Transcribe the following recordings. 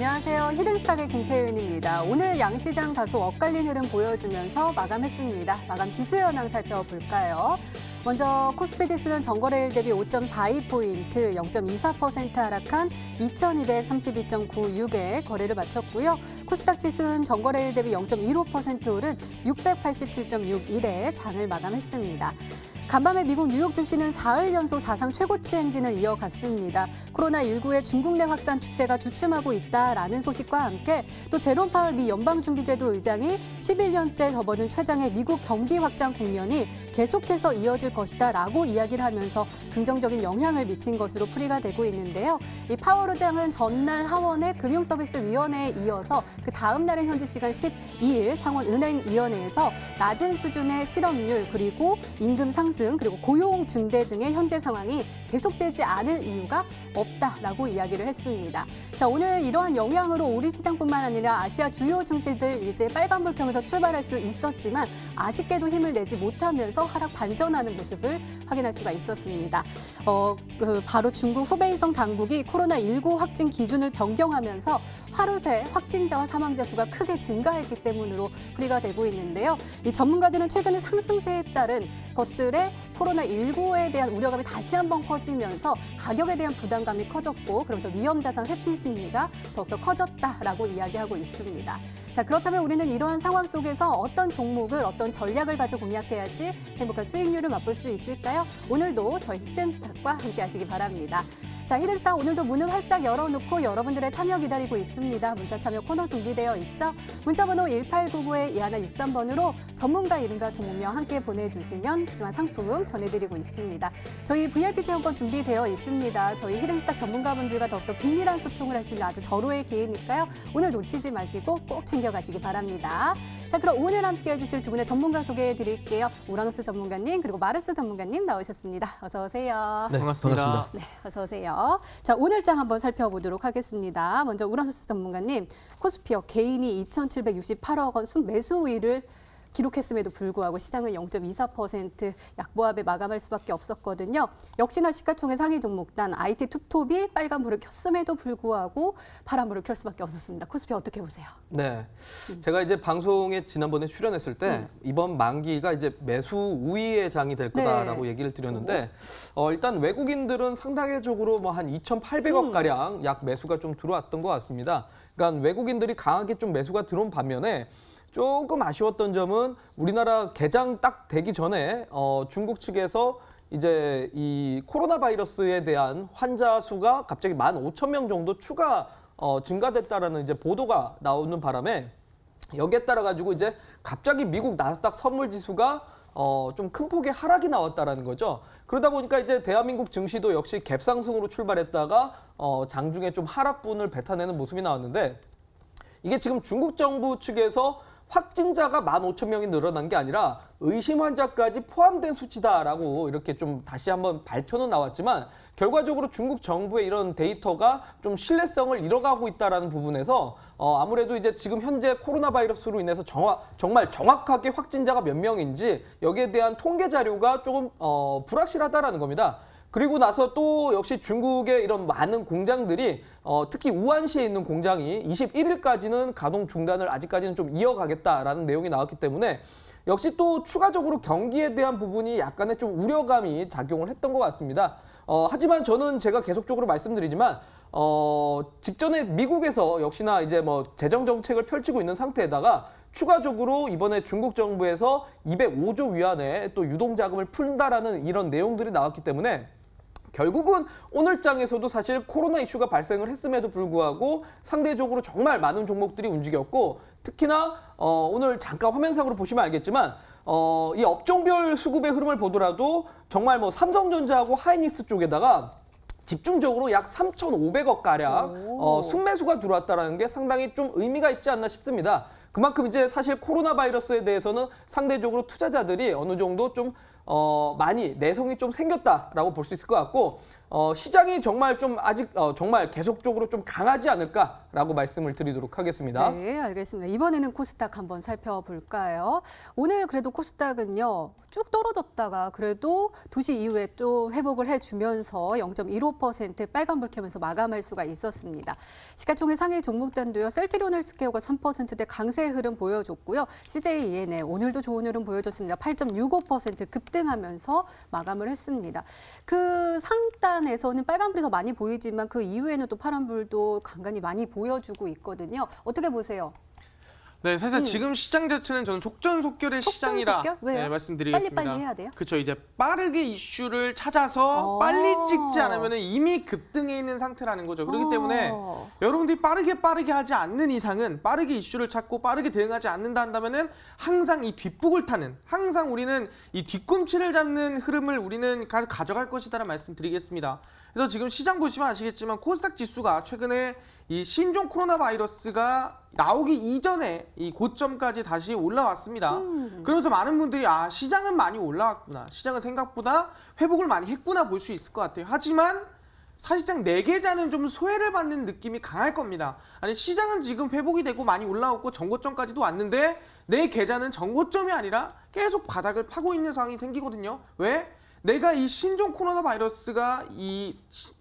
안녕하세요. 히든스탁의 김태윤입니다. 오늘 양시장 다소 엇갈린 흐름 보여주면서 마감했습니다. 마감 지수 현황 살펴볼까요? 먼저 코스피 지수는 전거래일 대비 5.42포인트, 0.24% 하락한 2232.96에 거래를 마쳤고요. 코스닥 지수는 전거래일 대비 0.15% 오른 687.61에 장을 마감했습니다. 간밤에 미국 뉴욕 증시는 사흘 연속 사상 최고치 행진을 이어갔습니다. 코로나19의 중국 내 확산 추세가 주춤하고 있다라는 소식과 함께 또 제롬 파월 미 연방준비제도 의장이 11년째 접어든 최장의 미국 경기 확장 국면이 계속해서 이어질 것이다라고 이야기를 하면서 긍정적인 영향을 미친 것으로 풀이가 되고 있는데요. 이 파월 의장은 전날 하원의 금융서비스위원회에 이어서 그 다음 날인 현지 시간 12일 상원은행위원회에서 낮은 수준의 실업률 그리고 임금 상승 그리고 고용 증대 등의 현재 상황이 계속되지 않을 이유가 없다라고 이야기를 했습니다. 자, 오늘 이러한 영향으로 우리 시장뿐만 아니라 아시아 주요 증시들 일제 빨간불 켜면서 출발할 수 있었지만 아쉽게도 힘을 내지 못하면서 하락 반전하는 모습을 확인할 수가 있었습니다. 바로 중국 후베이성 당국이 코로나19 확진 기준을 변경하면서 하루 새 확진자와 사망자 수가 크게 증가했기 때문으로 풀이가 되고 있는데요. 이 전문가들은 최근에 상승세에 따른 것들의 코로나19에 대한 우려감이 다시 한번 커지면서 가격에 대한 부담감이 커졌고 그러면서 위험자산 회피 심리가 더욱더 커졌다라고 이야기하고 있습니다. 자, 그렇다면 우리는 이러한 상황 속에서 어떤 종목을 어떤 전략을 가지고 공략해야지 행복한 수익률을 맛볼 수 있을까요? 오늘도 저희 히든스탁과 함께 하시기 바랍니다. 자, 히든스탁 오늘도 문을 활짝 열어놓고 여러분들의 참여 기다리고 있습니다. 문자 참여 코너 준비되어 있죠? 문자번호 1899-2163번으로 전문가 이름과 종목명 함께 보내주시면 푸짐한 상품 전해드리고 있습니다. 저희 VIP 체험권 준비되어 있습니다. 저희 히든스탁 전문가분들과 더욱더 긴밀한 소통을 할 수 있는 아주 절호의 기회니까요. 오늘 놓치지 마시고 꼭 챙겨가시기 바랍니다. 자, 그럼 오늘 함께 해주실 두 분의 전문가 소개해드릴게요. 우라노스 전문가님 그리고 마르스 전문가님 나오셨습니다. 어서 오세요. 네, 반갑습니다. 네, 어서 오세요. 자, 오늘장 한번 살펴보도록 하겠습니다. 먼저 우라노스 전문가님, 코스피어 개인이 2,768억 원 순매수 우위를 기록했음에도 불구하고 시장은 0.24% 약보합에 마감할 수밖에 없었거든요. 역시나 시가총액 상위 종목단 IT 툭톱이 빨간불을 켰음에도 불구하고 파란불을 켤 수밖에 없었습니다. 코스피 어떻게 보세요? 네, 제가 이제 방송에 지난번에 출연했을 때 이번 만기가 이제 매수 우위의 장이 될 거다라고 얘기를 드렸는데 일단 외국인들은 상당히적으로 뭐 한 2,800억 가량 약 매수가 좀 들어왔던 것 같습니다. 그러니까 외국인들이 강하게 좀 매수가 들어온 반면에 조금 아쉬웠던 점은 우리나라 개장 딱 되기 전에 중국 측에서 이제 이 코로나 바이러스에 대한 환자 수가 갑자기 15,000명 정도 추가 증가됐다라는 이제 보도가 나오는 바람에 여기에 따라 가지고 이제 갑자기 미국 나스닥 선물 지수가 좀 큰 폭의 하락이 나왔다라는 거죠. 그러다 보니까 이제 대한민국 증시도 역시 갭상승으로 출발했다가 장중에 좀 하락분을 뱉어내는 모습이 나왔는데 이게 지금 중국 정부 측에서 확진자가 15,000명이 늘어난 게 아니라 의심 환자까지 포함된 수치다라고 이렇게 좀 다시 한번 발표는 나왔지만 결과적으로 중국 정부의 이런 데이터가 좀 신뢰성을 잃어가고 있다라는 부분에서 아무래도 이제 지금 현재 코로나 바이러스로 인해서 정말 정확하게 확진자가 몇 명인지 여기에 대한 통계 자료가 조금 불확실하다라는 겁니다. 그리고 나서 또 역시 중국의 이런 많은 공장들이 특히 우한시에 있는 공장이 21일까지는 가동 중단을 아직까지는 좀 이어가겠다라는 내용이 나왔기 때문에 역시 또 추가적으로 경기에 대한 부분이 약간의 좀 우려감이 작용을 했던 것 같습니다. 하지만 저는 제가 계속적으로 말씀드리지만 직전에 미국에서 역시나 이제 뭐 재정 정책을 펼치고 있는 상태에다가 추가적으로 이번에 중국 정부에서 205조 위안의 또 유동자금을 푼다라는 이런 내용들이 나왔기 때문에 결국은 오늘장에서도 사실 코로나 이슈가 발생을 했음에도 불구하고 상대적으로 정말 많은 종목들이 움직였고 특히나 오늘 잠깐 화면상으로 보시면 알겠지만 이 업종별 수급의 흐름을 보더라도 정말 뭐 삼성전자하고 하이닉스 쪽에다가 집중적으로 약 3,500억 가량 순매수가 들어왔다는 게 상당히 좀 의미가 있지 않나 싶습니다. 그만큼 이제 사실 코로나 바이러스에 대해서는 상대적으로 투자자들이 어느 정도 좀 많이 내성이 좀 생겼다라고 볼 수 있을 것 같고 시장이 정말 좀 아직 정말 계속적으로 좀 강하지 않을까라고 말씀을 드리도록 하겠습니다. 네, 알겠습니다. 이번에는 코스닥 한번 살펴볼까요? 오늘 그래도 코스닥은요, 쭉 떨어졌다가 그래도 2시 이후에 또 회복을 해주면서 0.15% 빨간불 켜면서 마감할 수가 있었습니다. 시가총액 상위 종목단도요, 셀트리온 헬스케어가 3%대 강세 흐름 보여줬고요. CJ ENA 오늘도 좋은 흐름 보여줬습니다. 8.65% 급등하면서 마감을 했습니다. 그 상단에서는 빨간불이 더 많이 보이지만 그 이후에는 또 파란불도 간간히 많이 보여주고 있거든요. 어떻게 보세요? 네, 사실 지금 시장 자체는 저는 속전속결의 시장이라 속전속결? 왜요? 네, 말씀드리겠습니다. 빨리빨리 해야 돼요? 그렇죠. 이제 빠르게 이슈를 찾아서 빨리 찍지 않으면 이미 급등해 있는 상태라는 거죠. 그렇기 때문에 여러분들이 빠르게 하지 않는 이상은 빠르게 이슈를 찾고 빠르게 대응하지 않는다 한다면은 항상 이 뒷북을 타는, 항상 우리는 이 뒤꿈치를 잡는 흐름을 우리는 가져갈 것이다라는 말씀드리겠습니다. 그래서 지금 시장 보시면 아시겠지만 코스닥 지수가 최근에 이 신종 코로나 바이러스가 나오기 이전에 이 고점까지 다시 올라왔습니다. 그래서 많은 분들이 시장은 많이 올라왔구나. 시장은 생각보다 회복을 많이 했구나 볼 수 있을 것 같아요. 하지만 사실상 내 계좌는 좀 소외를 받는 느낌이 강할 겁니다. 아니 시장은 지금 회복이 되고 많이 올라왔고 정고점까지도 왔는데 내 계좌는 정고점이 아니라 계속 바닥을 파고 있는 상황이 생기거든요. 왜? 내가 이 신종 코로나 바이러스가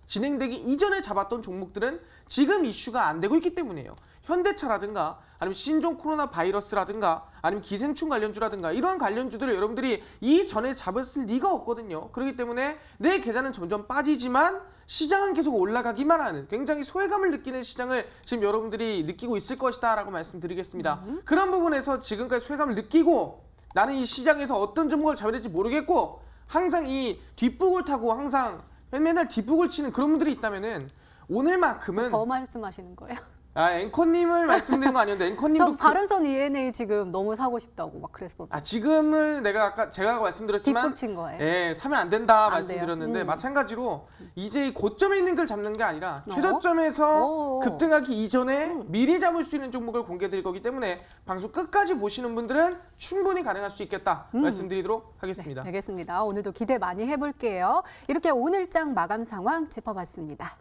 진행되기 이전에 잡았던 종목들은 지금 이슈가 안 되고 있기 때문이에요. 현대차라든가 아니면 신종 코로나 바이러스라든가 아니면 기생충 관련주라든가 이러한 관련주들을 여러분들이 이전에 잡았을 리가 없거든요. 그렇기 때문에 내 계좌는 점점 빠지지만 시장은 계속 올라가기만 하는 굉장히 소외감을 느끼는 시장을 지금 여러분들이 느끼고 있을 것이다 라고 말씀드리겠습니다. 그런 부분에서 지금까지 소외감을 느끼고 나는 이 시장에서 어떤 종목을 잡아야 될지 모르겠고 항상 이 뒷북을 타고 항상 맨날 뒷북을 치는 그런 분들이 있다면은 오늘만큼은 저 말씀하시는 거예요? 앵커님을 말씀드린 거 아니었는데 앵커님도 저 바른선 ENA 지금 너무 사고 싶다고 막 그랬어요. 지금은 제가 아까 말씀드렸지만 뒷북친 거예요? 예, 사면 안 된다 안 말씀드렸는데 돼요? 마찬가지로 이제 이 고점에 있는 걸 잡는 게 아니라 최저점에서 급등하기 이전에 미리 잡을 수 있는 종목을 공개해 드릴 거기 때문에 방송 끝까지 보시는 분들은 충분히 가능할 수 있겠다 말씀드리도록 하겠습니다. 네, 알겠습니다. 오늘도 기대 많이 해볼게요. 이렇게 오늘장 마감 상황 짚어봤습니다.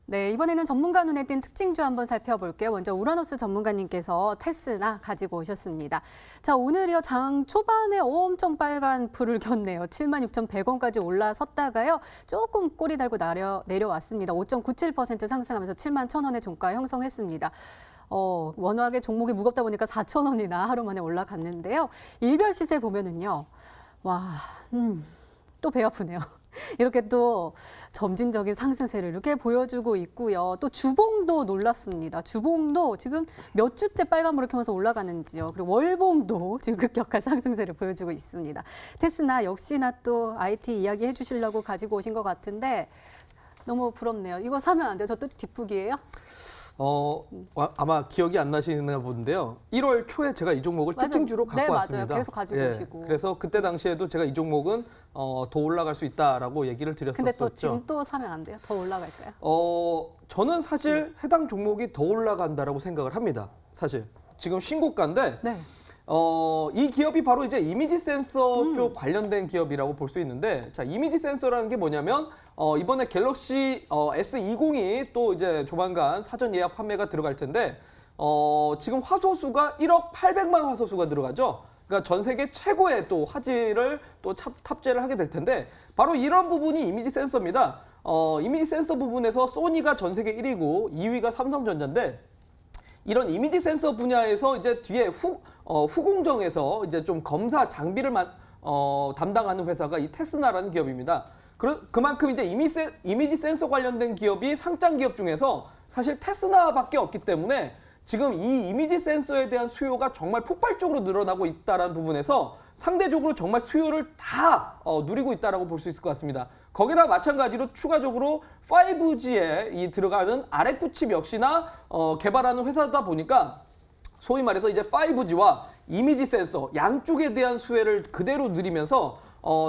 네, 이번에는 전문가 눈에 띈 특징주 한번 살펴볼게요. 먼저 우라노스 전문가님께서 테스나 가지고 오셨습니다. 자, 오늘이요 장 초반에 엄청 빨간 불을 켰네요. 76,100원까지 올라섰다가요. 조금 꼬리 달고 내려왔습니다. 5.97% 상승하면서 71,000원의 종가 형성했습니다. 워낙에 종목이 무겁다 보니까 4,000원이나 하루 만에 올라갔는데요. 일별 시세 보면은요. 와, 또 배 아프네요. 이렇게 또 점진적인 상승세를 이렇게 보여주고 있고요. 또 주봉도 놀랍습니다. 주봉도 지금 몇 주째 빨간불을 켜면서 올라가는지요. 그리고 월봉도 지금 급격한 상승세를 보여주고 있습니다. 테스나 역시나 또 IT 이야기 해주시려고 가지고 오신 것 같은데 너무 부럽네요. 이거 사면 안 돼요? 저 또 뒷북이에요? 아마 기억이 안 나시나 본데요. 1월 초에 제가 이 종목을 특징주로 갖고 네, 왔습니다. 맞아요. 계속 가지고 오시고. 그래서 그때 당시에도 제가 이 종목은 더 올라갈 수 있다라고 얘기를 드렸었죠. 근데 또 지금 또 사면 안 돼요? 더 올라갈까요? 저는 사실 해당 종목이 더 올라간다라고 생각을 합니다. 사실 지금 신고가인데 네. 이 기업이 바로 이제 이미지 센서 쪽 관련된 기업이라고 볼 수 있는데, 자, 이미지 센서라는 게 뭐냐면, 이번에 갤럭시 S20이 또 이제 조만간 사전 예약 판매가 들어갈 텐데, 지금 화소수가 1억 800만 화소수가 들어가죠. 그러니까 전 세계 최고의 또 화질을 또 탑재를 하게 될 텐데, 바로 이런 부분이 이미지 센서입니다. 이미지 센서 부분에서 소니가 전 세계 1위고 2위가 삼성전자인데, 이런 이미지 센서 분야에서 이제 뒤에 후공정에서 이제 좀 검사 장비를 담당하는 회사가 이 테스나라는 기업입니다. 그만큼 이제 이미지 센서 관련된 기업이 상장 기업 중에서 사실 테스나밖에 없기 때문에 지금 이 이미지 센서에 대한 수요가 정말 폭발적으로 늘어나고 있다는 부분에서 상대적으로 정말 수요를 다 누리고 있다고 볼 수 있을 것 같습니다. 거기다 마찬가지로 추가적으로 5G에 들어가는 RF 칩 역시나 개발하는 회사다 보니까 소위 말해서 이제 5G와 이미지 센서 양쪽에 대한 수혜를 그대로 누리면서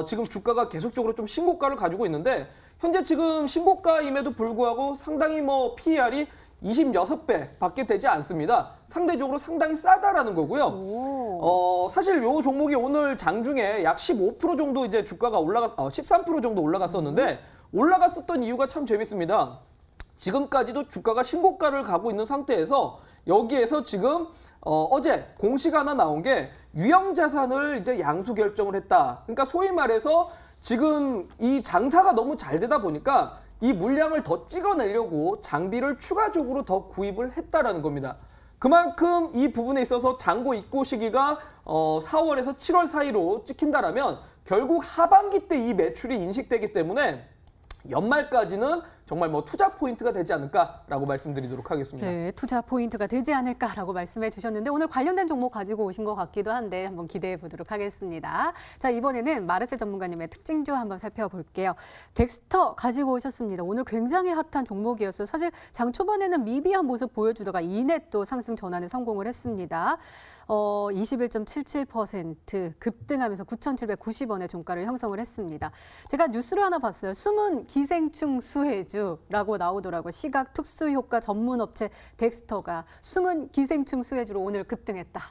지금 주가가 계속적으로 좀 신고가를 가지고 있는데, 현재 지금 신고가임에도 불구하고 상당히 PER이 26배밖에 되지 않습니다. 상대적으로 상당히 싸다라는 거고요. 사실 요 종목이 오늘 장중에 약 15% 정도 이제 주가가 13% 정도 올라갔었는데 올라갔었던 이유가 참 재밌습니다. 지금까지도 주가가 신고가를 가고 있는 상태에서 여기에서 지금 어제 공시가 하나 나온 게 유형 자산을 이제 양수 결정을 했다. 그러니까 소위 말해서 지금 이 장사가 너무 잘 되다 보니까 이 물량을 더 찍어내려고 장비를 추가적으로 더 구입을 했다라는 겁니다. 그만큼 이 부분에 있어서 잔고 입고 시기가 4월에서 7월 사이로 찍힌다라면 결국 하반기 때 이 매출이 인식되기 때문에 연말까지는 정말 뭐 투자 포인트가 되지 않을까라고 말씀드리도록 하겠습니다. 네, 투자 포인트가 되지 않을까라고 말씀해 주셨는데 오늘 관련된 종목 가지고 오신 것 같기도 한데 한번 기대해 보도록 하겠습니다. 자, 이번에는 마르세 전문가님의 특징주 한번 살펴볼게요. 덱스터 가지고 오셨습니다. 오늘 굉장히 핫한 종목이었어요. 사실 장 초반에는 미비한 모습 보여주다가 이내 또 상승 전환에 성공을 했습니다. 21.77% 급등하면서 9,790원의 종가를 형성을 했습니다. 제가 뉴스를 하나 봤어요. 숨은 기생충 수혜주라고 나오더라고요. 시각 특수효과 전문업체 덱스터가 숨은 기생충 수혜주로 오늘 급등했다.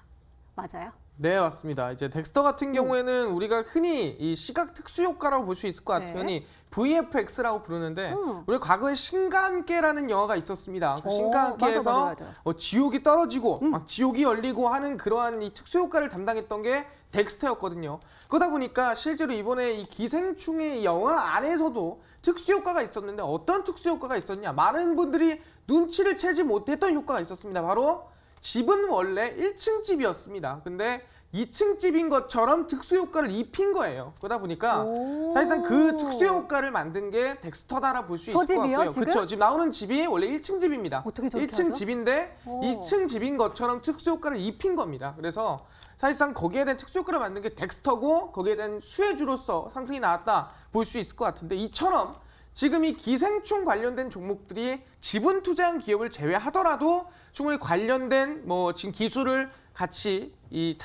맞아요? 네, 맞습니다. 이제 덱스터 같은 경우에는 우리가 흔히 이 시각 특수 효과라고 볼 수 있을 것 같아요. 네. 흔히 VFX라고 부르는데 우리 과거에 신과 함께라는 영화가 있었습니다. 그 신과 함께에서 맞아. 지옥이 떨어지고 막 지옥이 열리고 하는 그러한 이 특수 효과를 담당했던 게 덱스터였거든요. 그러다 보니까 실제로 이번에 이 기생충의 영화 안에서도 특수 효과가 있었는데 어떤 특수 효과가 있었냐? 많은 분들이 눈치를 채지 못했던 효과가 있었습니다. 바로 집은 원래 1층 집이었습니다. 근데 2층 집인 것처럼 특수 효과를 입힌 거예요. 그러다 보니까 사실상 그 특수 효과를 만든 게 덱스터다라 볼 수 있을 것 집이요, 같고요. 지금? 그렇죠. 지금 나오는 집이 원래 1층 집입니다. 어떻게 저렇게 1층 하죠? 집인데 2층 집인 것처럼 특수 효과를 입힌 겁니다. 그래서 사실상 거기에 대한 특수 효과를 만든 게 덱스터고 거기에 대한 수혜주로서 상승이 나왔다 볼 수 있을 것 같은데 이처럼 지금 이 기생충 관련된 종목들이 지분 투자한 기업을 제외하더라도 충분히 관련된 뭐 지금 기술을 같이 이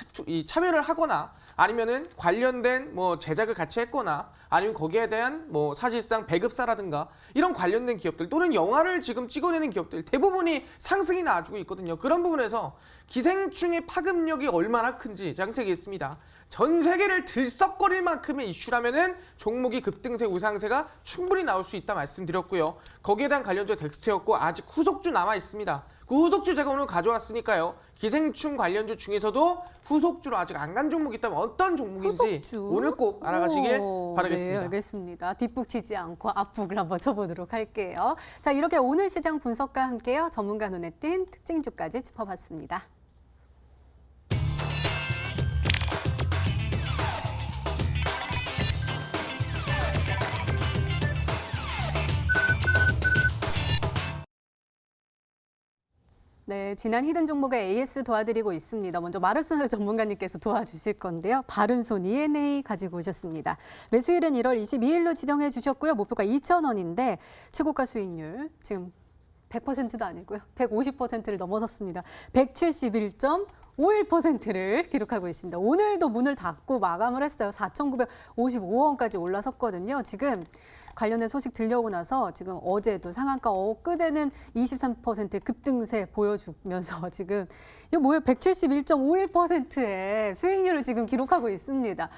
참여를 하거나 아니면은 관련된 뭐 제작을 같이 했거나 아니면 거기에 대한 뭐 사실상 배급사라든가 이런 관련된 기업들 또는 영화를 지금 찍어내는 기업들 대부분이 상승이 나와주고 있거든요. 그런 부분에서 기생충의 파급력이 얼마나 큰지 장세기 있습니다. 전 세계를 들썩거릴 만큼의 이슈라면은 종목이 급등세 우상세가 충분히 나올 수 있다 말씀드렸고요. 거기에 대한 관련주가 덱스터였고 아직 후속주 남아 있습니다. 그 후속주 제가 오늘 가져왔으니까요. 기생충 관련주 중에서도 후속주로 아직 안 간 종목이 있다면 어떤 종목인지 후속주? 오늘 꼭 알아가시길 바라겠습니다. 네, 알겠습니다. 뒷북 치지 않고 앞북을 한번 쳐보도록 할게요. 자, 이렇게 오늘 시장 분석과 함께요. 전문가 눈에 띈 특징주까지 짚어봤습니다. 네, 지난 히든 종목의 AS 도와드리고 있습니다. 먼저 마르스 전문가님께서 도와주실 건데요. 바른손 ENA 가지고 오셨습니다. 매수일은 1월 22일로 지정해 주셨고요. 목표가 2,000원인데 최고가 수익률 지금 100%도 아니고요. 150%를 넘어섰습니다. 171.51%를 기록하고 있습니다. 오늘도 문을 닫고 마감을 했어요. 4,955원까지 올라섰거든요. 지금 관련된 소식 들려오고 나서 지금 어제도 상한가 엊그제는 23% 급등세 보여주면서 지금 이거 뭐예요? 171.51%의 수익률을 지금 기록하고 있습니다.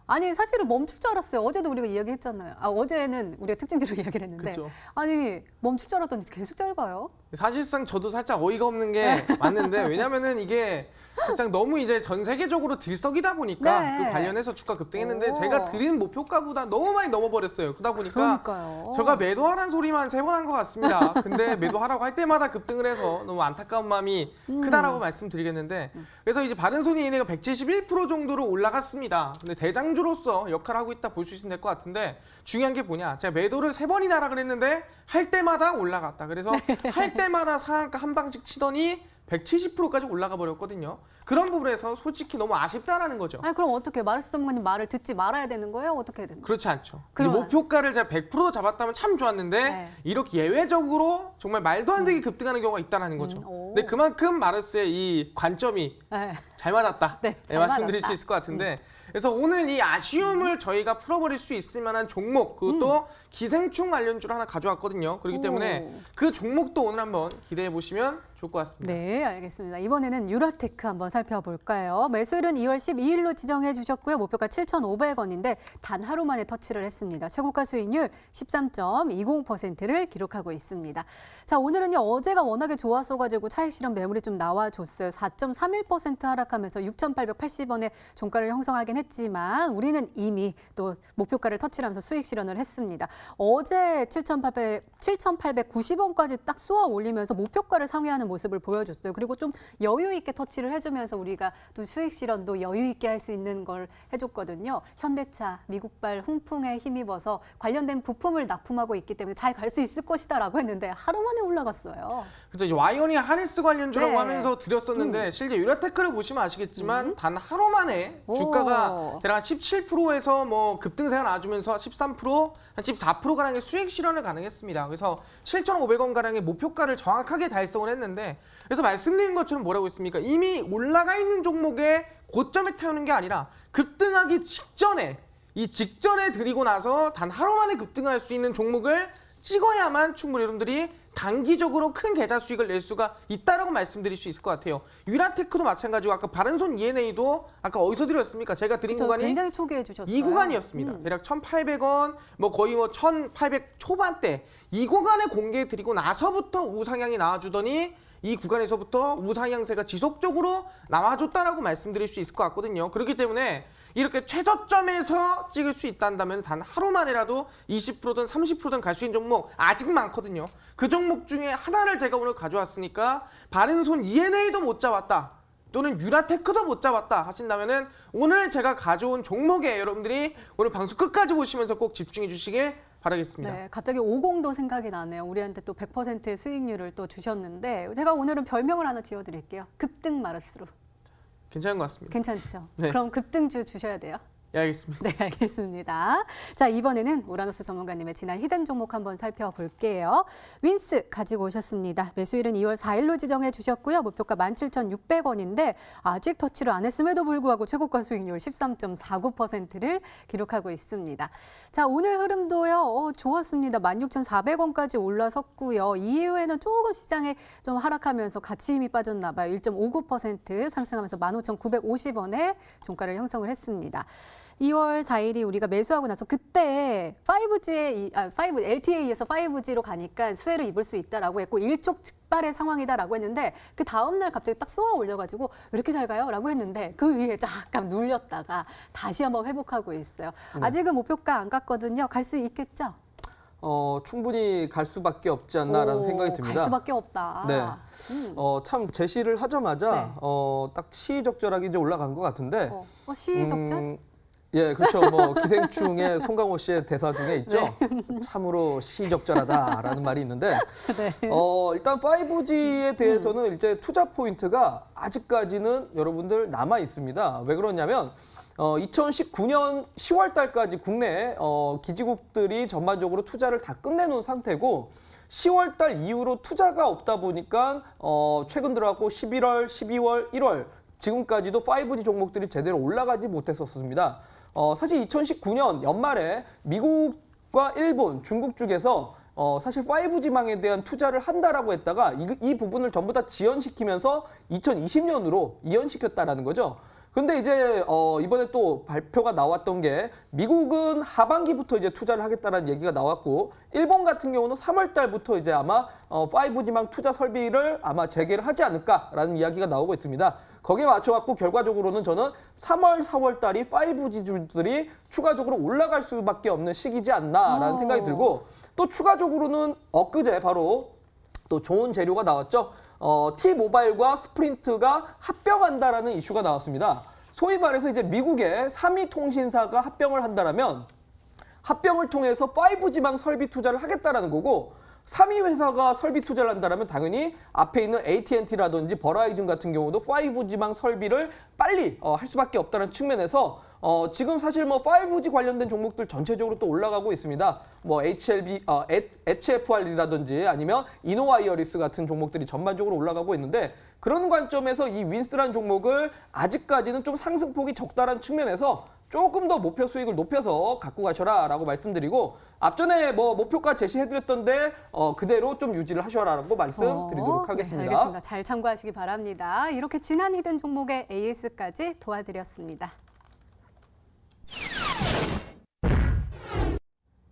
아니 사실은 멈출 줄 알았어요. 어제도 우리가 이야기했잖아요. 어제는 우리가 특징주로 이야기를 했는데 그쵸. 아니 멈출 줄 알았더니 계속 잘 가요. 사실상 저도 살짝 어이가 없는 게 맞는데 왜냐면은 이게 사실상 너무 이제 전 세계적으로 들썩이다 보니까 네. 그 관련해서 주가 급등했는데 오. 제가 드린 목표가보다 너무 많이 넘어버렸어요. 그러다 보니까 그러니까요. 제가 매도하라는 소리만 3번 한 것 같습니다. 근데 매도하라고 할 때마다 급등을 해서 너무 안타까운 마음이 크다라고 말씀드리겠는데 그래서 이제 바른손이 얘네가 171% 정도로 올라갔습니다. 근데 대장주로서 역할을 하고 있다 볼 수 있으면 될 것 같은데 중요한 게 뭐냐? 제가 매도를 3번이나 하라 그랬는데 할 때마다 올라갔다. 그래서 할 때마다 상한가 한 방씩 치더니 170%까지 올라가 버렸거든요. 그런 부분에서 솔직히 너무 아쉽다라는 거죠. 아니 그럼 어떻게 마르스 전문가님 말을 듣지 말아야 되는 거예요? 어떻게 해야 되는 거예요? 그렇지 않죠. 이제 그러면- 목표가를 제가 100% 잡았다면 참 좋았는데 네. 이렇게 예외적으로 정말 말도 안 되게 급등하는 경우가 있다는 거죠. 오. 근데 그만큼 마르스의 이 관점이 네. 잘 맞았다. 네, 잘 말씀드릴 맞았다. 수 있을 것 같은데 그래서 오늘 이 아쉬움을 저희가 풀어버릴 수 있을 만한 종목, 그것도 기생충 관련주를 하나 가져왔거든요. 그렇기 때문에 그 종목도 오늘 한번 기대해 보시면 좋을 것 같습니다. 네, 알겠습니다. 이번에는 유라테크 한번 살펴볼까요? 매수일은 2월 12일로 지정해 주셨고요. 목표가 7,500원인데 단 하루 만에 터치를 했습니다. 최고가 수익률 13.20%를 기록하고 있습니다. 자, 오늘은요. 어제가 워낙에 좋았어가지고 차익 실현 매물이 좀 나와줬어요. 4.31% 하락하면서 6,880원의 종가를 형성하긴 했지만 우리는 이미 또 목표가를 터치를 하면서 수익 실현을 했습니다. 어제 7,890원까지 딱 쏘아 올리면서 목표가를 상회하는 모습을 보여줬어요. 그리고 좀 여유 있게 터치를 해주면서 우리가 또 수익 실현도 여유 있게 할 수 있는 걸 해줬거든요. 현대차, 미국발 훈풍에 힘입어서 관련된 부품을 납품하고 있기 때문에 잘 갈 수 있을 것이다라고 했는데 하루 만에 올라갔어요. 그렇죠. 이제 와이오닉 하네스 관련주라고 네. 하면서 드렸었는데 실제 유라테크를 보시면 아시겠지만 단 하루 만에 주가가 대략 17%에서 뭐 급등세가 나와주면서 13%, 한 14%가량의 수익 실현을 가능했습니다. 그래서 7,500원가량의 목표가를 정확하게 달성을 했는데 그래서 말씀드린 것처럼 뭐라고 했습니까? 이미 올라가 있는 종목에 고점에 태우는 게 아니라 급등하기 직전에 이 직전에 드리고 나서 단 하루 만에 급등할 수 있는 종목을 찍어야만 충분히 여러분들이 단기적으로 큰 계좌 수익을 낼 수가 있다라고 말씀드릴 수 있을 것 같아요. 유라테크도 마찬가지고 아까 바른손 ENA도 아까 어디서 드렸습니까? 제가 드린 구간이 굉장히 초기해 주셨어요. 이 구간이었습니다. 대략 1,800원, 뭐 거의 뭐 1,800 초반대 이 구간에 공개해 드리고 나서부터 우상향이 나와주더니 이 구간에서부터 우상향세가 지속적으로 나와줬다라고 말씀드릴 수 있을 것 같거든요. 그렇기 때문에 이렇게 최저점에서 찍을 수 있다면 단 하루 만에라도 20%든 30%든 갈 수 있는 종목 아직 많거든요. 그 종목 중에 하나를 제가 오늘 가져왔으니까 바른손 ENA도 못 잡았다. 또는 유라테크도 못 잡았다 하신다면은 오늘 제가 가져온 종목에 여러분들이 오늘 방송 끝까지 보시면서 꼭 집중해 주시길 바라겠습니다. 네, 갑자기 50도 생각이 나네요. 우리한테 또 100%의 수익률을 또 주셨는데 제가 오늘은 별명을 하나 지어드릴게요. 급등 마르스로. 괜찮은 것 같습니다. 괜찮죠? 네. 그럼 급등주 주셔야 돼요. 예, 알겠습니다. 네, 알겠습니다. 자, 이번에는 오라노스 전문가님의 지난 히든 종목 한번 살펴볼게요. 윈스 가지고 오셨습니다. 매수일은 2월 4일로 지정해 주셨고요. 목표가 17,600원인데 아직 터치를 안 했음에도 불구하고 최고가 수익률 13.49%를 기록하고 있습니다. 자, 오늘 흐름도요. 좋았습니다. 16,400원까지 올라섰고요. 이후에는 조금 시장에 좀 하락하면서 같이 힘이 빠졌나 봐요. 1.59% 상승하면서 15,950원에 종가를 형성을 했습니다. 2월 4일이 우리가 매수하고 나서 그때 5G에 LTA에서 5G로 가니까 수혜를 입을 수 있다라고 했고 일촉즉발의 상황이다라고 했는데 그 다음 날 갑자기 딱 쏘아 올려가지고 왜 이렇게 잘 가요?라고 했는데 그 위에 잠깐 눌렸다가 다시 한번 회복하고 있어요. 아직은 목표가 안 갔거든요. 갈 수 있겠죠? 충분히 갈 수밖에 없지 않나라는 생각이 듭니다. 갈 수밖에 없다. 네. 참 제시를 하자마자 네. 딱 시의적절하게 이제 올라간 것 같은데. 시의적절? 예, 그렇죠. 뭐 기생충의 송강호 씨의 대사 중에 있죠. 참으로 시의적절하다라는 말이 있는데 일단 5G에 대해서는 이제 투자 포인트가 아직까지는 여러분들 남아 있습니다. 왜 그러냐면 2019년 10월 달까지 국내 기지국들이 전반적으로 투자를 다 끝내놓은 상태고 10월 달 이후로 투자가 없다 보니까 최근 들어갖고 11월, 12월, 1월 지금까지도 5G 종목들이 제대로 올라가지 못했었습니다. 사실 2019년 연말에 미국과 일본, 중국 쪽에서 사실 5G망에 대한 투자를 한다라고 했다가 이 부분을 전부 다 지연시키면서 2020년으로 이연시켰다라는 거죠. 근데 이제 이번에 또 발표가 나왔던 게 미국은 하반기부터 이제 투자를 하겠다라는 얘기가 나왔고 일본 같은 경우는 3월 달부터 이제 아마 5G망 투자 설비를 아마 재개를 하지 않을까라는 이야기가 나오고 있습니다. 거기에 맞춰갖고 결과적으로는 저는 3월, 4월 달이 5G주들이 추가적으로 올라갈 수밖에 없는 시기지 않나라는 생각이 들고 또 추가적으로는 엊그제 바로 또 좋은 재료가 나왔죠. T-모바일과 스프린트가 합병한다라는 이슈가 나왔습니다. 소위 말해서 이제 미국의 3위 통신사가 합병을 한다라면 합병을 통해서 5G망 설비 투자를 하겠다라는 거고 3위 회사가 설비 투자를 한다면 당연히 앞에 있는 AT&T라든지 버라이즌 같은 경우도 5G망 설비를 빨리 할 수밖에 없다는 측면에서 지금 사실 뭐 5G 관련된 종목들 전체적으로 또 올라가고 있습니다. 뭐 HFR이라든지 아니면 이노와이어리스 같은 종목들이 전반적으로 올라가고 있는데 그런 관점에서 이 윈스라는 종목을 아직까지는 좀 상승폭이 적다라는 측면에서 조금 더 목표 수익을 높여서 갖고 가셔라라고 말씀드리고 앞전에 뭐 목표가 제시해드렸던데 그대로 좀 유지를 하셔라라고 말씀드리도록 하겠습니다. 네, 알겠습니다. 잘 참고하시기 바랍니다. 이렇게 진한 히든 종목의 AS까지 도와드렸습니다.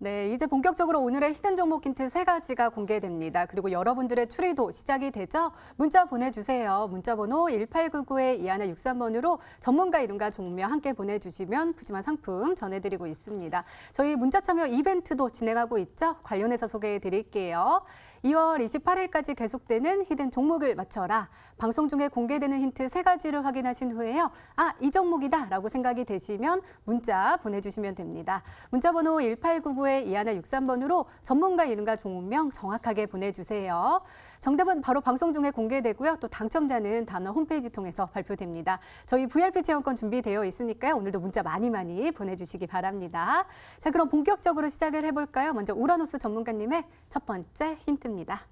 네, 이제 본격적으로 오늘의 히든 종목 힌트 3가지가 공개됩니다. 그리고 여러분들의 추리도 시작이 되죠? 문자 보내주세요. 문자번호 1899-2163번으로 전문가 이름과 종명 함께 보내주시면 푸짐한 상품 전해드리고 있습니다. 저희 문자 참여 이벤트도 진행하고 있죠? 관련해서 소개해드릴게요. 2월 28일까지 계속되는 히든 종목을 맞춰라. 방송 중에 공개되는 힌트 3가지를 확인하신 후에요. 아, 이 종목이다 라고 생각이 되시면 문자 보내주시면 됩니다. 문자번호 1899-2163번으로 전문가 이름과 종목명 정확하게 보내주세요. 정답은 바로 방송 중에 공개되고요. 또 당첨자는 다음날 홈페이지 통해서 발표됩니다. 저희 VIP 체험권 준비되어 있으니까요. 오늘도 문자 많이 보내주시기 바랍니다. 자, 그럼 본격적으로 시작을 해볼까요? 먼저 우라노스 전문가님의 첫 번째 힌트입니다.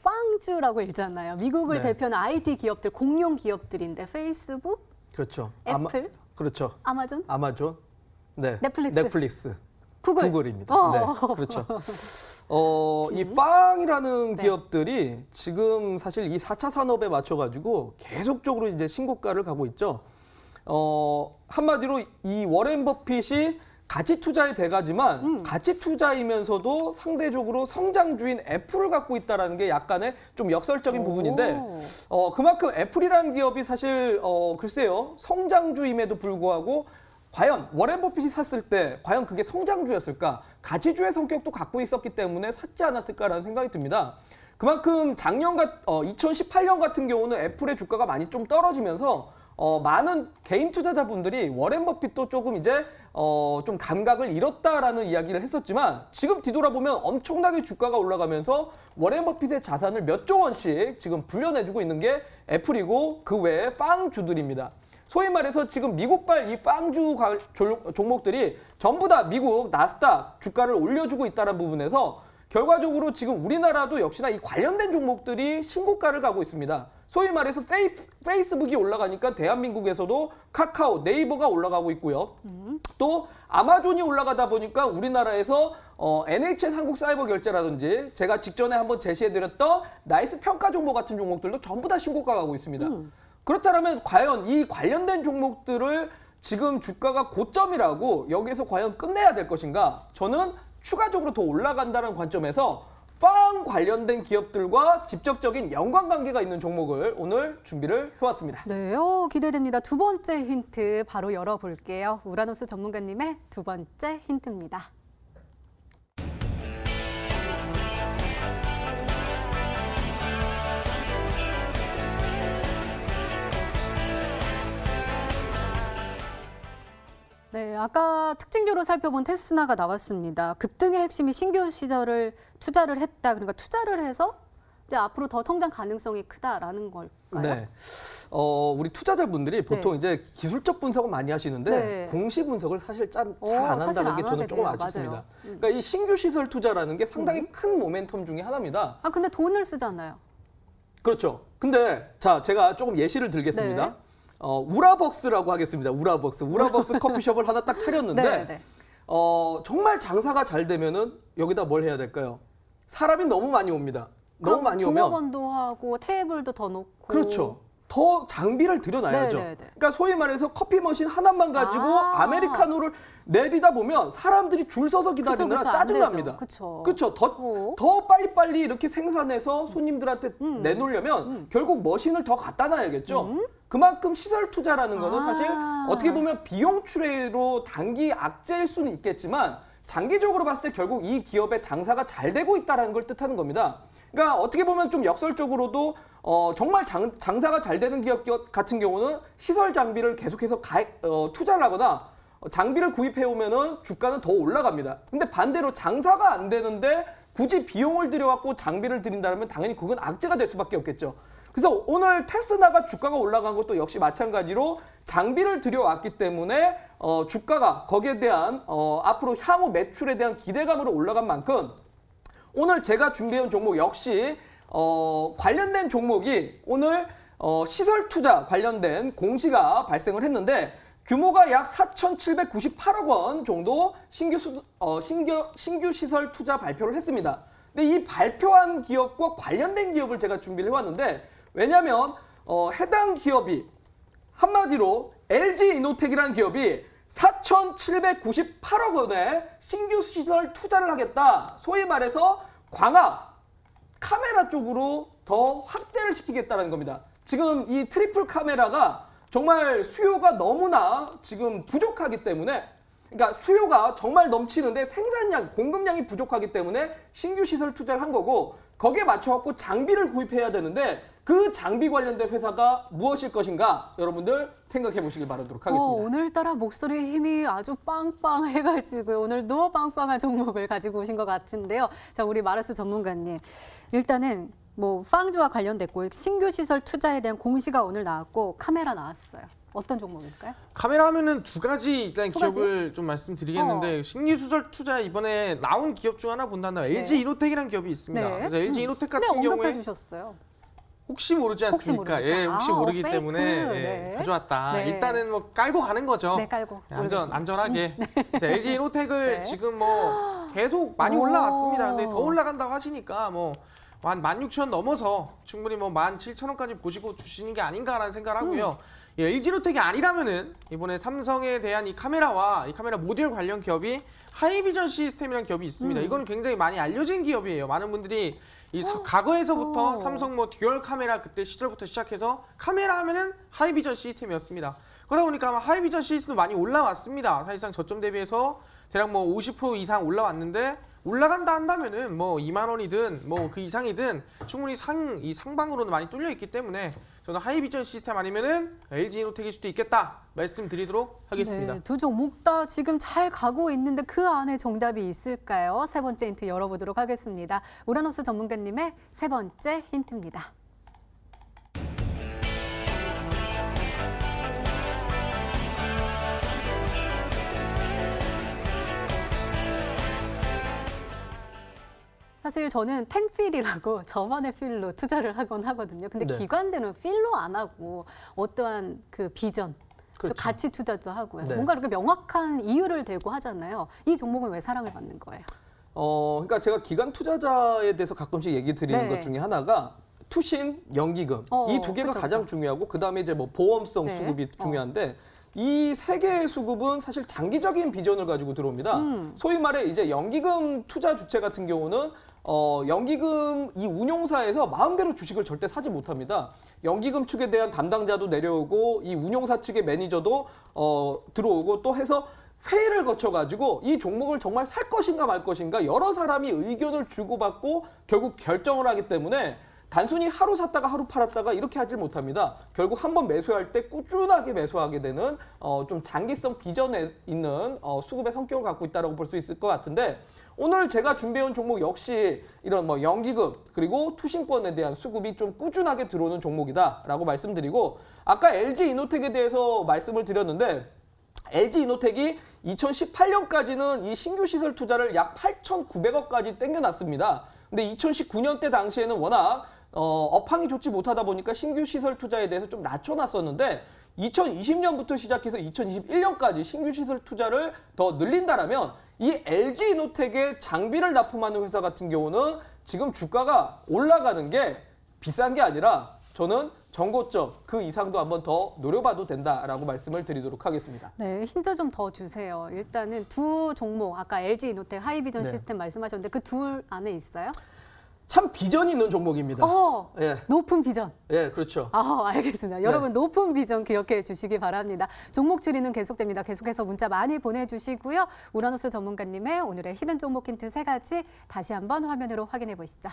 팡즈라고 읽잖아요. 미국을 네. 대표하는 IT 기업들, 공룡 기업들인데 페이스북, 그렇죠. 애플, 그렇죠. 아마존, 네. 넷플릭스, 구글입니다. 네, 그렇죠. 이 네. 빵이라는 기업들이 지금 사실 이 4차 산업에 맞춰가지고 계속적으로 이제 신고가를 가고 있죠. 한마디로 이 워렌 버핏이 가치 투자의 대가지만 가치 투자이면서도 상대적으로 성장주인 애플을 갖고 있다는 게 약간의 좀 역설적인 부분인데 그만큼 애플이라는 기업이 사실 글쎄요 성장주임에도 불구하고 과연 워렌 버핏이 샀을 때 과연 그게 성장주였을까? 가치주의 성격도 갖고 있었기 때문에 샀지 않았을까라는 생각이 듭니다. 그만큼 작년 2018년 같은 경우는 애플의 주가가 많이 좀 떨어지면서 많은 개인 투자자분들이 워렌 버핏도 조금 이제 좀 감각을 잃었다라는 이야기를 했었지만 지금 뒤돌아보면 엄청나게 주가가 올라가면서 워렌 버핏의 자산을 몇 조 원씩 지금 불려내주고 있는 게 애플이고 그 외에 빵주들입니다. 소위 말해서 지금 미국발 이 빵주 종목들이 전부 다 미국 나스닥 주가를 올려주고 있다는 부분에서 결과적으로 지금 우리나라도 역시나 이 관련된 종목들이 신고가를 가고 있습니다. 소위 말해서 페이스북이 올라가니까 대한민국에서도 카카오, 네이버가 올라가고 있고요. 또 아마존이 올라가다 보니까 우리나라에서 NHN 한국사이버결제라든지 제가 직전에 한번 제시해드렸던 나이스 평가 종목 같은 종목들도 전부 다 신고가 가고 있습니다. 그렇다면 과연 이 관련된 종목들을 지금 주가가 고점이라고 여기에서 과연 끝내야 될 것인가? 저는 추가적으로 더 올라간다는 관점에서 빵 관련된 기업들과 직접적인 연관관계가 있는 종목을 오늘 준비를 해왔습니다. 네, 기대됩니다. 두 번째 힌트 바로 열어볼게요. 우라노스 전문가님의 두 번째 힌트입니다. 네, 아까 특징적으로 살펴본 테스나가 나왔습니다. 급등의 핵심이 신규 시설을 투자를 했다. 그러니까 투자를 해서 이제 앞으로 더 성장 가능성이 크다라는 걸까요? 네. 우리 투자자분들이 보통 네. 이제 기술적 분석을 많이 하시는데 네. 공시 분석을 사실 잘 안 사실 한다는 안 게 저는 하게 조금 돼요. 아쉽습니다. 맞아요. 그러니까 이 신규 시설 투자라는 게 상당히 큰 모멘텀 중에 하나입니다. 아, 근데 돈을 쓰잖아요. 그렇죠. 근데 자, 제가 조금 예시를 들겠습니다. 네. 우라벅스라고 하겠습니다. 우라벅스 커피숍을 하나 딱 차렸는데 네, 네. 정말 장사가 잘 되면은 여기다 뭘 해야 될까요? 사람이 너무 많이 옵니다. 너무 많이 오면 종업원도 하고 테이블도 더 놓고. 그렇죠. 더 장비를 들여놔야죠. 네네네. 그러니까 소위 말해서 커피 머신 하나만 가지고 아. 아메리카노를 내리다 보면 사람들이 줄 서서 기다리느라 그쵸, 짜증납니다. 그쵸. 그렇죠. 더 빨리빨리 이렇게 생산해서 손님들한테 내놓으려면 결국 머신을 더 갖다 놔야겠죠. 그만큼 시설 투자라는 거는 사실 어떻게 보면 비용 추레로 단기 악재일 수는 있겠지만 장기적으로 봤을 때 결국 이 기업의 장사가 잘 되고 있다는 걸 뜻하는 겁니다. 그러니까 어떻게 보면 좀 역설적으로도 정말 장사가 잘 되는 기업 같은 경우는 시설 장비를 계속해서 투자를 하거나 장비를 구입해 오면은 주가는 더 올라갑니다. 근데 반대로 장사가 안 되는데 굳이 비용을 들여갖고 장비를 들인다면 당연히 그건 악재가 될 수밖에 없겠죠. 그래서 오늘 테스나가 주가가 올라간 것도 역시 마찬가지로 장비를 들여왔기 때문에 주가가 거기에 대한 앞으로 향후 매출에 대한 기대감으로 올라간 만큼 오늘 제가 준비해온 종목 역시 관련된 종목이 오늘 시설 투자 관련된 공시가 발생을 했는데 규모가 약 4,798억 원 정도 신규 시설 투자 발표를 했습니다. 근데 이 발표한 기업과 관련된 기업을 제가 준비를 해왔는데 왜냐하면 해당 기업이 한마디로 LG이노텍이라는 기업이 4,798억 원의 신규 시설 투자를 하겠다. 소위 말해서 광학, 카메라 쪽으로 더 확대를 시키겠다는 겁니다. 지금 이 트리플 카메라가 정말 수요가 너무나 지금 부족하기 때문에 그러니까 수요가 정말 넘치는데 생산량, 공급량이 부족하기 때문에 신규 시설 투자를 한 거고 거기에 맞춰갖고 장비를 구입해야 되는데 그 장비 관련된 회사가 무엇일 것인가 여러분들 생각해 보시길 바라도록 하겠습니다. 오늘따라 목소리 힘이 아주 빵빵해가지고 오늘도 빵빵한 종목을 가지고 오신 것 같은데요. 자, 우리 마르스 전문가님. 일단은 뭐 빵주와 관련됐고 신규 시설 투자에 대한 공시가 오늘 나왔고 카메라 나왔어요. 어떤 종목일까요? 카메라 하면은 두 가지 일단 두 기업을 좀 말씀드리겠는데 신규 시설 투자 이번에 나온 기업 중 하나 본다면 LG이노텍이라는 기업이 있습니다. 네. 그래서 LG이노텍 같은 언급해 경우에 주셨어요. 혹시 모르지 않습니까? 모르니까. 혹시 모르기 페이크. 때문에 네. 가져왔다. 네. 일단은 뭐 깔고 가는 거죠. 네, 깔고. 안전하게. LG이노텍을 네. 지금 뭐 계속 많이 오. 올라왔습니다. 근데 더 올라간다고 하시니까 뭐 한 16,000원 넘어서 충분히 뭐 17,000원까지 보시고 주시는 게 아닌가라는 생각을 하고요. LG이노텍이 아니라면은 이번에 삼성에 대한 이 카메라와 이 카메라 모듈 관련 기업이 하이비전 시스템이라는 기업이 있습니다. 이거는 굉장히 많이 알려진 기업이에요. 많은 분들이 과거에서부터 삼성 뭐 듀얼 카메라 그때 시절부터 시작해서 카메라 하면은 하이비전 시스템이었습니다. 그러다 보니까 아마 하이비전 시스템도 많이 올라왔습니다. 사실상 저점 대비해서 대략 뭐 50% 이상 올라왔는데 올라간다 한다면은 뭐 2만 원이든 뭐 그 이상이든 충분히 이 상방으로는 많이 뚫려 있기 때문에 저는 하이비전 시스템 아니면은 LG이노텍일 수도 있겠다 말씀드리도록 하겠습니다. 네, 두 종목 다 지금 잘 가고 있는데 그 안에 정답이 있을까요? 세 번째 힌트 열어보도록 하겠습니다. 우라노스 전문가님의 세 번째 힌트입니다. 사실 저는 텐필이라고 저만의 필로 투자를 하곤 하거든요. 근데 네. 기관들은 필로 안 하고 어떠한 그 비전, 그렇죠. 또 가치 투자도 하고요. 네. 뭔가 이렇게 명확한 이유를 대고 하잖아요. 이 종목은 왜 사랑을 받는 거예요? 그러니까 제가 기관 투자자에 대해서 가끔씩 얘기 드리는 네. 것 중에 하나가 투신, 연기금 이 두 개가 그쵸, 가장 그쵸. 중요하고 그 다음에 이제 뭐 보험성 네. 수급이 중요한데 이 세 개의 수급은 사실 장기적인 비전을 가지고 들어옵니다. 소위 말해 이제 연기금 투자 주체 같은 경우는 연기금 이 운용사에서 마음대로 주식을 절대 사지 못합니다. 연기금 측에 대한 담당자도 내려오고 이 운용사 측의 매니저도 들어오고 또 해서 회의를 거쳐가지고 이 종목을 정말 살 것인가 말 것인가 여러 사람이 의견을 주고받고 결국 결정을 하기 때문에 단순히 하루 샀다가 하루 팔았다가 이렇게 하질 못합니다. 결국 한번 매수할 때 꾸준하게 매수하게 되는 좀 장기성 비전에 있는 수급의 성격을 갖고 있다고 볼 수 있을 것 같은데 오늘 제가 준비해온 종목 역시 이런 뭐 연기금 그리고 투신권에 대한 수급이 좀 꾸준하게 들어오는 종목이다라고 말씀드리고 아까 LG이노텍에 대해서 말씀을 드렸는데 LG이노텍이 2018년까지는 이 신규 시설 투자를 약 8,900억까지 땡겨놨습니다. 근데 2019년 때 당시에는 워낙 업황이 좋지 못하다 보니까 신규 시설 투자에 대해서 좀 낮춰놨었는데 2020년부터 시작해서 2021년까지 신규 시설 투자를 더 늘린다라면 이 LG이노텍의 장비를 납품하는 회사 같은 경우는 지금 주가가 올라가는 게 비싼 게 아니라 저는 전고점 그 이상도 한번 더 노려봐도 된다라고 말씀을 드리도록 하겠습니다. 네, 힌트 좀 더 주세요. 일단은 두 종목, 아까 LG이노텍, 하이비전 네. 시스템 말씀하셨는데 그 둘 안에 있어요? 참 비전이 있는 종목입니다. 예. 높은 비전. 예, 그렇죠. 알겠습니다. 여러분 높은 비전 기억해 주시기 바랍니다. 종목 추리는 계속됩니다. 계속해서 문자 많이 보내주시고요. 우라노스 전문가님의 오늘의 히든 종목 힌트 3가지 다시 한번 화면으로 확인해 보시죠.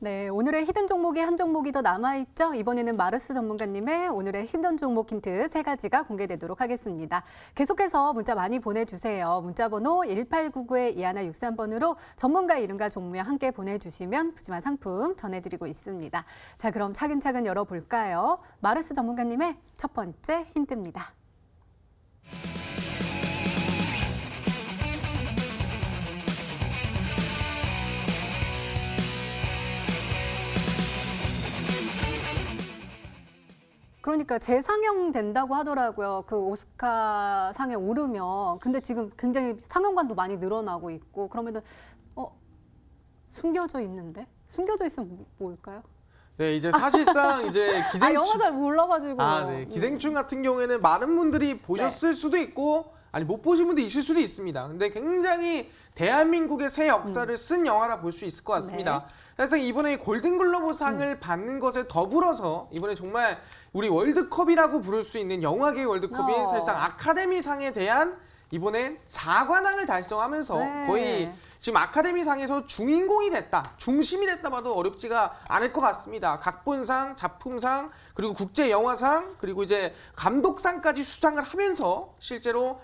네, 오늘의 히든 종목이 한 종목이 더 남아있죠. 이번에는 마르스 전문가님의 오늘의 히든 종목 힌트 3가지가 공개되도록 하겠습니다. 계속해서 문자 많이 보내주세요. 문자번호 1899-2163번으로 전문가 이름과 종목명 함께 보내주시면 푸짐한 상품 전해드리고 있습니다. 자, 그럼 차근차근 열어볼까요? 마르스 전문가님의 첫 번째 힌트입니다. 그러니까 재상영 된다고 하더라고요. 그 오스카 상에 오르면. 근데 지금 굉장히 상영관도 많이 늘어나고 있고 그러면은 숨겨져 있는데? 숨겨져 있으면 뭘까요? 네, 이제 사실상 이제 영화 잘 몰라가지고. 네. 기생충 같은 경우에는 많은 분들이 보셨을 수도 있고 아니 못 보신 분도 있을 수도 있습니다. 근데 굉장히 대한민국의 새 역사를 쓴 영화라 볼 수 있을 것 같습니다. 사실상 이번에 골든글로브 상을 받는 것에 더불어서 이번에 정말 우리 월드컵이라고 부를 수 있는 영화계 월드컵인 사실상 아카데미상에 대한 이번엔 4관왕을 달성하면서 네. 거의 지금 아카데미상에서 주인공이 됐다, 중심이 됐다 봐도 어렵지가 않을 것 같습니다. 각본상, 작품상, 그리고 국제영화상, 그리고 이제 감독상까지 수상을 하면서 실제로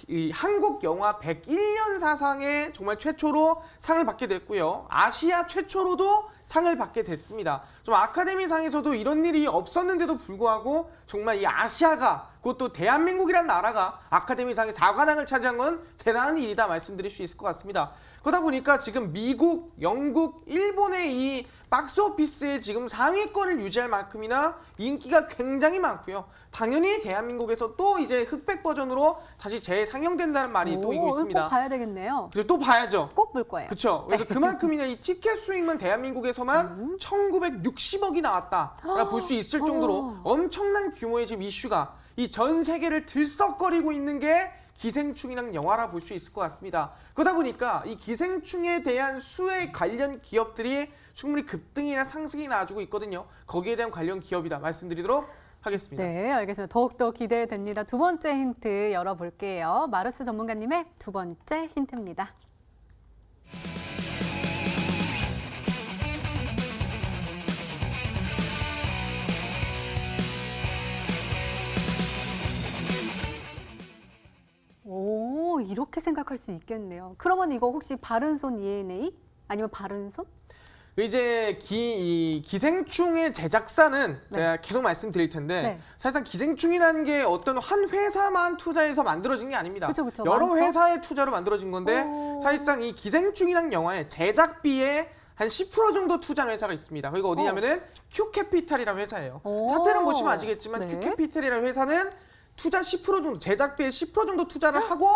이 한국 영화 101년 사상에 정말 최초로 상을 받게 됐고요. 아시아 최초로도 상을 받게 됐습니다. 좀 아카데미상에서도 이런 일이 없었는데도 불구하고 정말 이 아시아가 그것도 대한민국이란 나라가 아카데미상의 4관왕을 차지한 건 대단한 일이다 말씀드릴 수 있을 것 같습니다. 그러다 보니까 지금 미국, 영국, 일본의 이 박스오피스에 지금 상위권을 유지할 만큼이나 인기가 굉장히 많고요. 당연히 대한민국에서 또 이제 흑백 버전으로 다시 재상영된다는 말이 또 이고 있습니다. 꼭 봐야 되겠네요. 그래서 또 봐야죠. 꼭 볼 거예요. 그렇죠. 그래서 그만큼이나 이 티켓 수익만 대한민국에서만 1960억이 나왔다라 볼 수 있을 정도로 엄청난 규모의 지금 이슈가 이 전 세계를 들썩거리고 있는 게 기생충이랑 영화라 볼 수 있을 것 같습니다. 그러다 보니까 이 기생충에 대한 수혜 관련 기업들이 충분히 급등이나 상승이 나와주고 있거든요. 거기에 대한 관련 기업이다 말씀드리도록 하겠습니다. 네, 알겠습니다. 더욱더 기대됩니다. 두 번째 힌트 열어볼게요. 마르스 전문가님의 두 번째 힌트입니다. 오, 이렇게 생각할 수 있겠네요. 그러면 이거 혹시 바른손 ENA? 아니면 바른손? 이제 이 기생충의 제작사는 제가 계속 말씀드릴 텐데 사실상 기생충이라는 게 어떤 한 회사만 투자해서 만들어진 게 아닙니다. 그쵸, 여러 많죠? 회사의 투자로 만들어진 건데 사실상 이 기생충이란 영화의 제작비에 한 10% 정도 투자한 회사가 있습니다. 거기가 어디냐면은 큐캐피탈이라는 회사예요. 차트를 보시면 아시겠지만 큐캐피탈이라는 회사는 투자 10% 정도, 제작비에 10% 정도 투자를 하고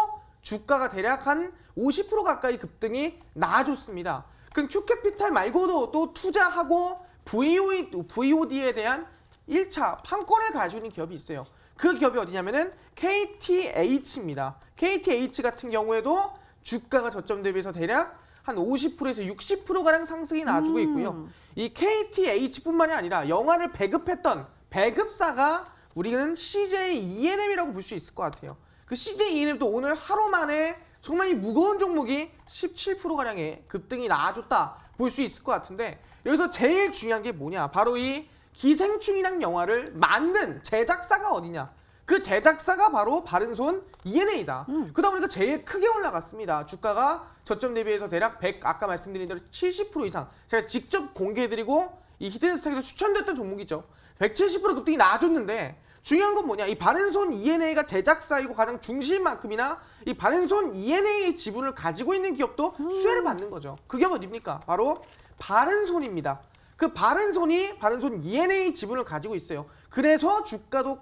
주가가 대략 한 50% 가까이 급등이 나아졌습니다. 그럼 큐캐피탈 말고도 또 투자하고 VOD에 대한 1차 판권을 가지고 있는 기업이 있어요. 그 기업이 어디냐면은 KTH입니다. KTH 같은 경우에도 주가가 저점 대비해서 대략 한 50%에서 60%가량 상승이 나와주고 있고요. 이 KTH뿐만이 아니라 영화를 배급했던 배급사가 우리는 CJ ENM이라고 볼 수 있을 것 같아요. 그 CJ ENM도 오늘 하루 만에 정말 이 무거운 종목이 17%가량의 급등이 나와줬다 볼 수 있을 것 같은데 여기서 제일 중요한 게 뭐냐? 바로 이 기생충이란 영화를 만든 제작사가 어디냐? 그 제작사가 바로 바른손 ENA다. 그러다 보니까 제일 크게 올라갔습니다. 주가가 저점 대비해서 대략 100, 아까 말씀드린 대로 70% 이상. 제가 직접 공개해드리고 이 히든스탁에서 추천됐던 종목이죠. 170% 급등이 나와줬는데 중요한 건 뭐냐? 이 바른손 ENA가 제작사이고 가장 중심인 만큼이나 이 바른손 ENA의 지분을 가지고 있는 기업도 수혜를 받는 거죠. 그 기업 어디입니까? 바로 바른손입니다. 그 바른손이 바른손 ENA 지분을 가지고 있어요. 그래서 주가도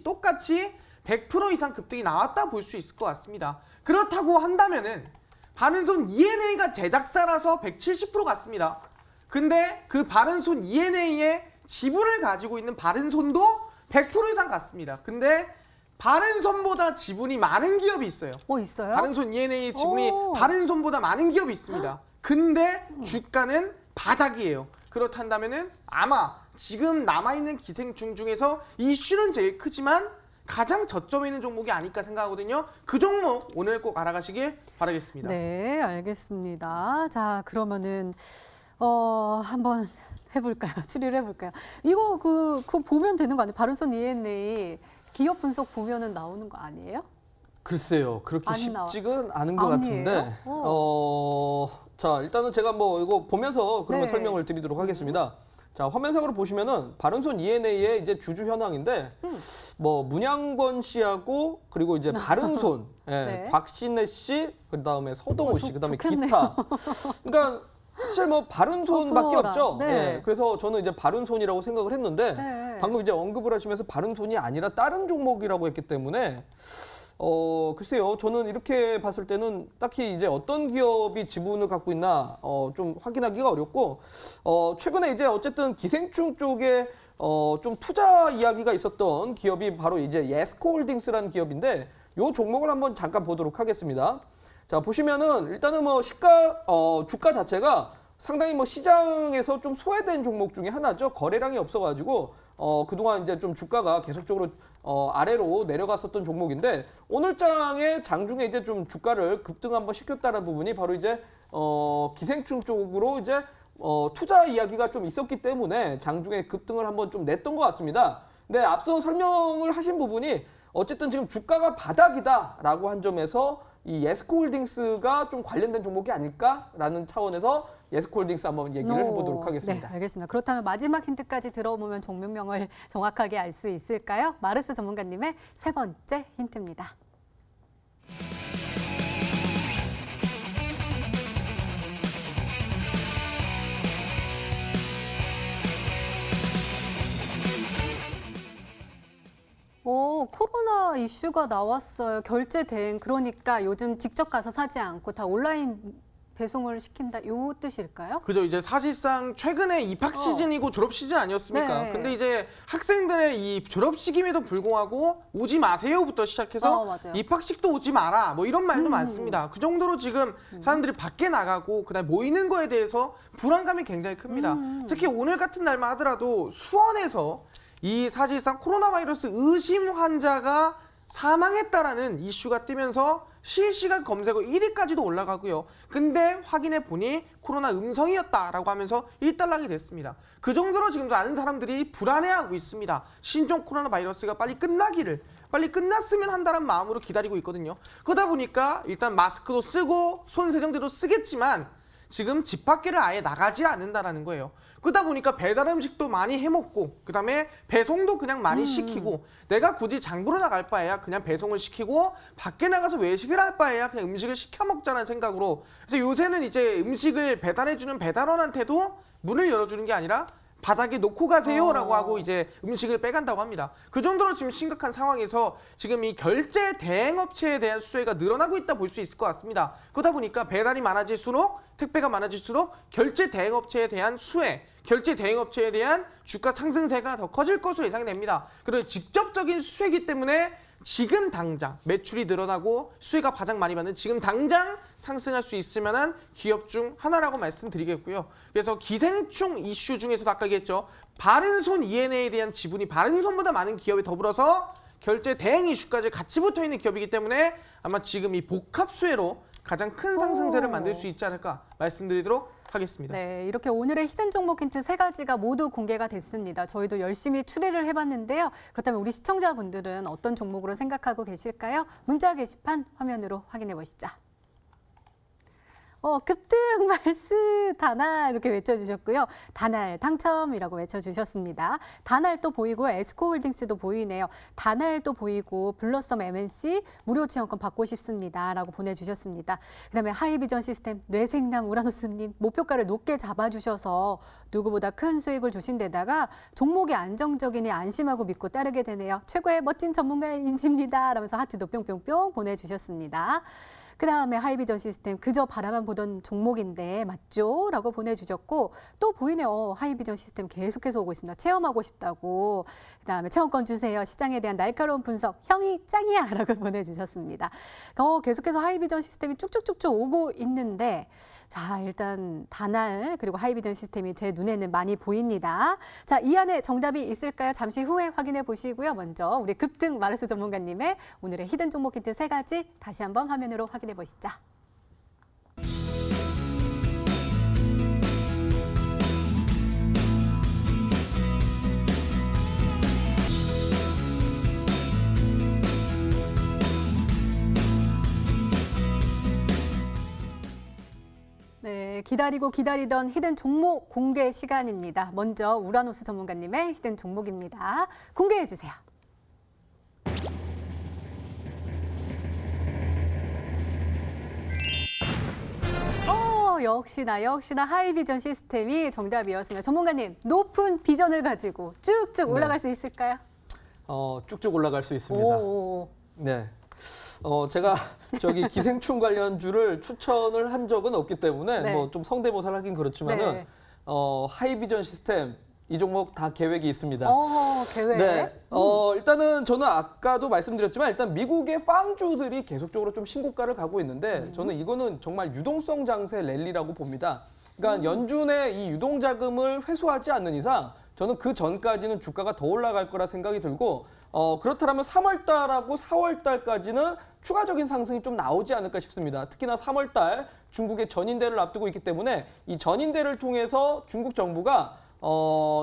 똑같이 100% 이상 급등이 나왔다 볼 수 있을 것 같습니다. 그렇다고 한다면은 바른손 ENA가 제작사라서 170% 갔습니다. 근데 그 바른손 ENA의 지분을 가지고 있는 바른손도 100% 이상 갔습니다. 근데 바른손보다 지분이 많은 기업이 있어요. 있어요? 바른손 ENA 지분이 바른손보다 많은 기업이 있습니다. 근데 주가는 바닥이에요. 그렇다면은 아마 지금 남아있는 기생충 중에서 이슈는 제일 크지만 가장 저점에 있는 종목이 아닐까 생각하거든요. 그 종목 오늘 꼭 알아가시길 바라겠습니다. 네, 알겠습니다. 자, 그러면은 한번 해볼까요? 추리를 해볼까요? 이거 그거 보면 되는 거 아니에요? 바른손 ENA 기업 분석 보면은 나오는 거 아니에요? 글쎄요, 그렇게 안 나와. 쉽지는 않은 것 아니에요? 같은데. 자, 일단은 제가 뭐 이거 보면서 그러면 네. 설명을 드리도록 하겠습니다. 자, 화면상으로 보시면은 바른손 ENA의 이제 주주 현황인데, 뭐 문양권 씨하고 그리고 이제 바른손, 예, 네. 곽신혜 씨, 그다음에 서동호 씨, 그다음에 좋겠네요. 기타. 그러니까 사실 뭐 바른손밖에 부러워라. 없죠. 네. 예, 그래서 저는 이제 바른손이라고 생각을 했는데, 네. 방금 이제 언급을 하시면서 바른손이 아니라 다른 종목이라고 했기 때문에. 글쎄요. 저는 이렇게 봤을 때는 딱히 이제 어떤 기업이 지분을 갖고 있나 좀 확인하기가 어렵고 최근에 이제 어쨌든 기생충 쪽에 좀 투자 이야기가 있었던 기업이 바로 이제 예스코홀딩스라는 기업인데 요 종목을 한번 잠깐 보도록 하겠습니다. 자, 보시면은 일단은 뭐 주가 자체가 상당히 뭐 시장에서 좀 소외된 종목 중에 하나죠. 거래량이 없어가지고 그동안 이제 좀 주가가 계속적으로 아래로 내려갔었던 종목인데 오늘 장에 장중에 이제 좀 주가를 급등 한번 시켰다는 부분이 바로 이제 기생충 쪽으로 이제 투자 이야기가 좀 있었기 때문에 장중에 급등을 한번 좀 냈던 것 같습니다. 근데 앞서 설명을 하신 부분이 어쨌든 지금 주가가 바닥이다라고 한 점에서 이 예스코홀딩스가 좀 관련된 종목이 아닐까라는 차원에서 예스코홀딩스 한번 얘기를 해보도록 하겠습니다. 네, 알겠습니다. 그렇다면 마지막 힌트까지 들어보면 종목명을 정확하게 알 수 있을까요? 마르스 전문가님의 세 번째 힌트입니다. 코로나 이슈가 나왔어요. 결제 대행. 그러니까 요즘 직접 가서 사지 않고 다 온라인 배송을 시킨다. 요 뜻일까요? 그죠. 이제 사실상 최근에 입학 시즌이고 졸업 시즌 아니었습니까? 네. 근데 이제 학생들의 이 졸업 시기임에도 불구하고 오지 마세요부터 시작해서 맞아요. 입학식도 오지 마라. 뭐 이런 말도 많습니다. 그 정도로 지금 사람들이 밖에 나가고 그다음에 모이는 거에 대해서 불안감이 굉장히 큽니다. 특히 오늘 같은 날만 하더라도 수원에서 이 사실상 코로나 바이러스 의심 환자가 사망했다라는 이슈가 뜨면서 실시간 검색어 1위까지도 올라가고요. 근데 확인해 보니 코로나 음성이었다라고 하면서 일단락이 됐습니다. 그 정도로 지금도 많은 사람들이 불안해하고 있습니다. 신종 코로나 바이러스가 빨리 끝났으면 한다는 마음으로 기다리고 있거든요. 그러다 보니까 일단 마스크도 쓰고 손 세정제도 쓰겠지만 지금 집 밖에를 아예 나가지 않는다라는 거예요. 그러다 보니까 배달 음식도 많이 해먹고 그다음에 배송도 그냥 많이 시키고 내가 굳이 장 보러 나갈 바에야 그냥 배송을 시키고 밖에 나가서 외식을 할 바에야 그냥 음식을 시켜 먹자는 생각으로 그래서 요새는 이제 음식을 배달해주는 배달원한테도 문을 열어주는 게 아니라 바닥에 놓고 가세요라고 하고 이제 음식을 빼간다고 합니다. 그 정도로 지금 심각한 상황에서 지금 이 결제 대행업체에 대한 수혜가 늘어나고 있다 볼 수 있을 것 같습니다. 그러다 보니까 배달이 많아질수록 택배가 많아질수록 결제 대행업체에 대한 수혜, 결제 대행업체에 대한 주가 상승세가 더 커질 것으로 예상이 됩니다. 그리고 직접적인 수혜이기 때문에 지금 당장 매출이 늘어나고 수혜가 가장 많이 받는 지금 당장 상승할 수 있을 만한 기업 중 하나라고 말씀드리겠고요. 그래서 기생충 이슈 중에서도 아까 얘기했죠. 바른손 ENA에 대한 지분이 바른손보다 많은 기업에 더불어서 결제 대행 이슈까지 같이 붙어있는 기업이기 때문에 아마 지금 이 복합 수혜로 가장 큰 상승세를 만들 수 있지 않을까 말씀드리도록 하겠습니다. 네, 이렇게 오늘의 히든 종목 힌트 세 가지가 모두 공개가 됐습니다. 저희도 열심히 추리를 해봤는데요. 그렇다면 우리 시청자분들은 어떤 종목으로 생각하고 계실까요? 문자 게시판 화면으로 확인해 보시죠. 급등 말스 다날 이렇게 외쳐주셨고요. 다날 당첨이라고 외쳐주셨습니다. 다날도 보이고 에스코홀딩스도 보이네요. 다날도 보이고 블러썸 MNC 무료 체험권 받고 싶습니다라고 보내주셨습니다. 그다음에 하이비전 시스템 뇌생남 우라노스님 목표가를 높게 잡아주셔서 누구보다 큰 수익을 주신 데다가 종목이 안정적이니 안심하고 믿고 따르게 되네요. 최고의 멋진 전문가이십니다. 라면서 하트도 뿅뿅뿅 보내주셨습니다. 그 다음에 하이비전 시스템 그저 바라만 보던 종목인데 맞죠? 라고 보내주셨고 또 보이네요. 하이비전 시스템 계속해서 오고 있습니다. 체험하고 싶다고. 그 다음에 체험권 주세요. 시장에 대한 날카로운 분석. 형이 짱이야. 라고 보내주셨습니다. 계속해서 하이비전 시스템이 쭉쭉쭉쭉 오고 있는데 자 일단 다날 그리고 하이비전 시스템이 제 눈에는 많이 보입니다. 자, 이 안에 정답이 있을까요? 잠시 후에 확인해 보시고요. 먼저 우리 급등 마르스 전문가님의 오늘의 히든 종목 힌트 세 가지 다시 한번 화면으로 확인해 보시죠. 네, 기다리고 기다리던 히든 종목 공개 시간입니다. 먼저 우라노스 전문가님의 히든 종목입니다. 공개해 주세요. 역시나 하이비전 시스템이 정답이었습니다. 전문가님, 높은 비전을 가지고 쭉쭉 올라갈 수 있을까요? 쭉쭉 올라갈 수 있습니다. 오. 네. 제가 저기 기생충 관련주를 추천을 한 적은 없기 때문에 네. 뭐 좀 성대모사를 하긴 그렇지만은 네. 하이비전 시스템 이 종목 다 계획이 있습니다. 계획. 네. 일단은 저는 아까도 말씀드렸지만 일단 미국의 빵주들이 계속적으로 좀 신고가를 가고 있는데 저는 이거는 정말 유동성 장세 랠리라고 봅니다. 그러니까 연준의 이 유동 자금을 회수하지 않는 이상 저는 그 전까지는 주가가 더 올라갈 거라 생각이 들고 그렇다면 3월 달하고 4월 달까지는 추가적인 상승이 좀 나오지 않을까 싶습니다. 특히나 3월 달 중국의 전인대를 앞두고 있기 때문에 이 전인대를 통해서 중국 정부가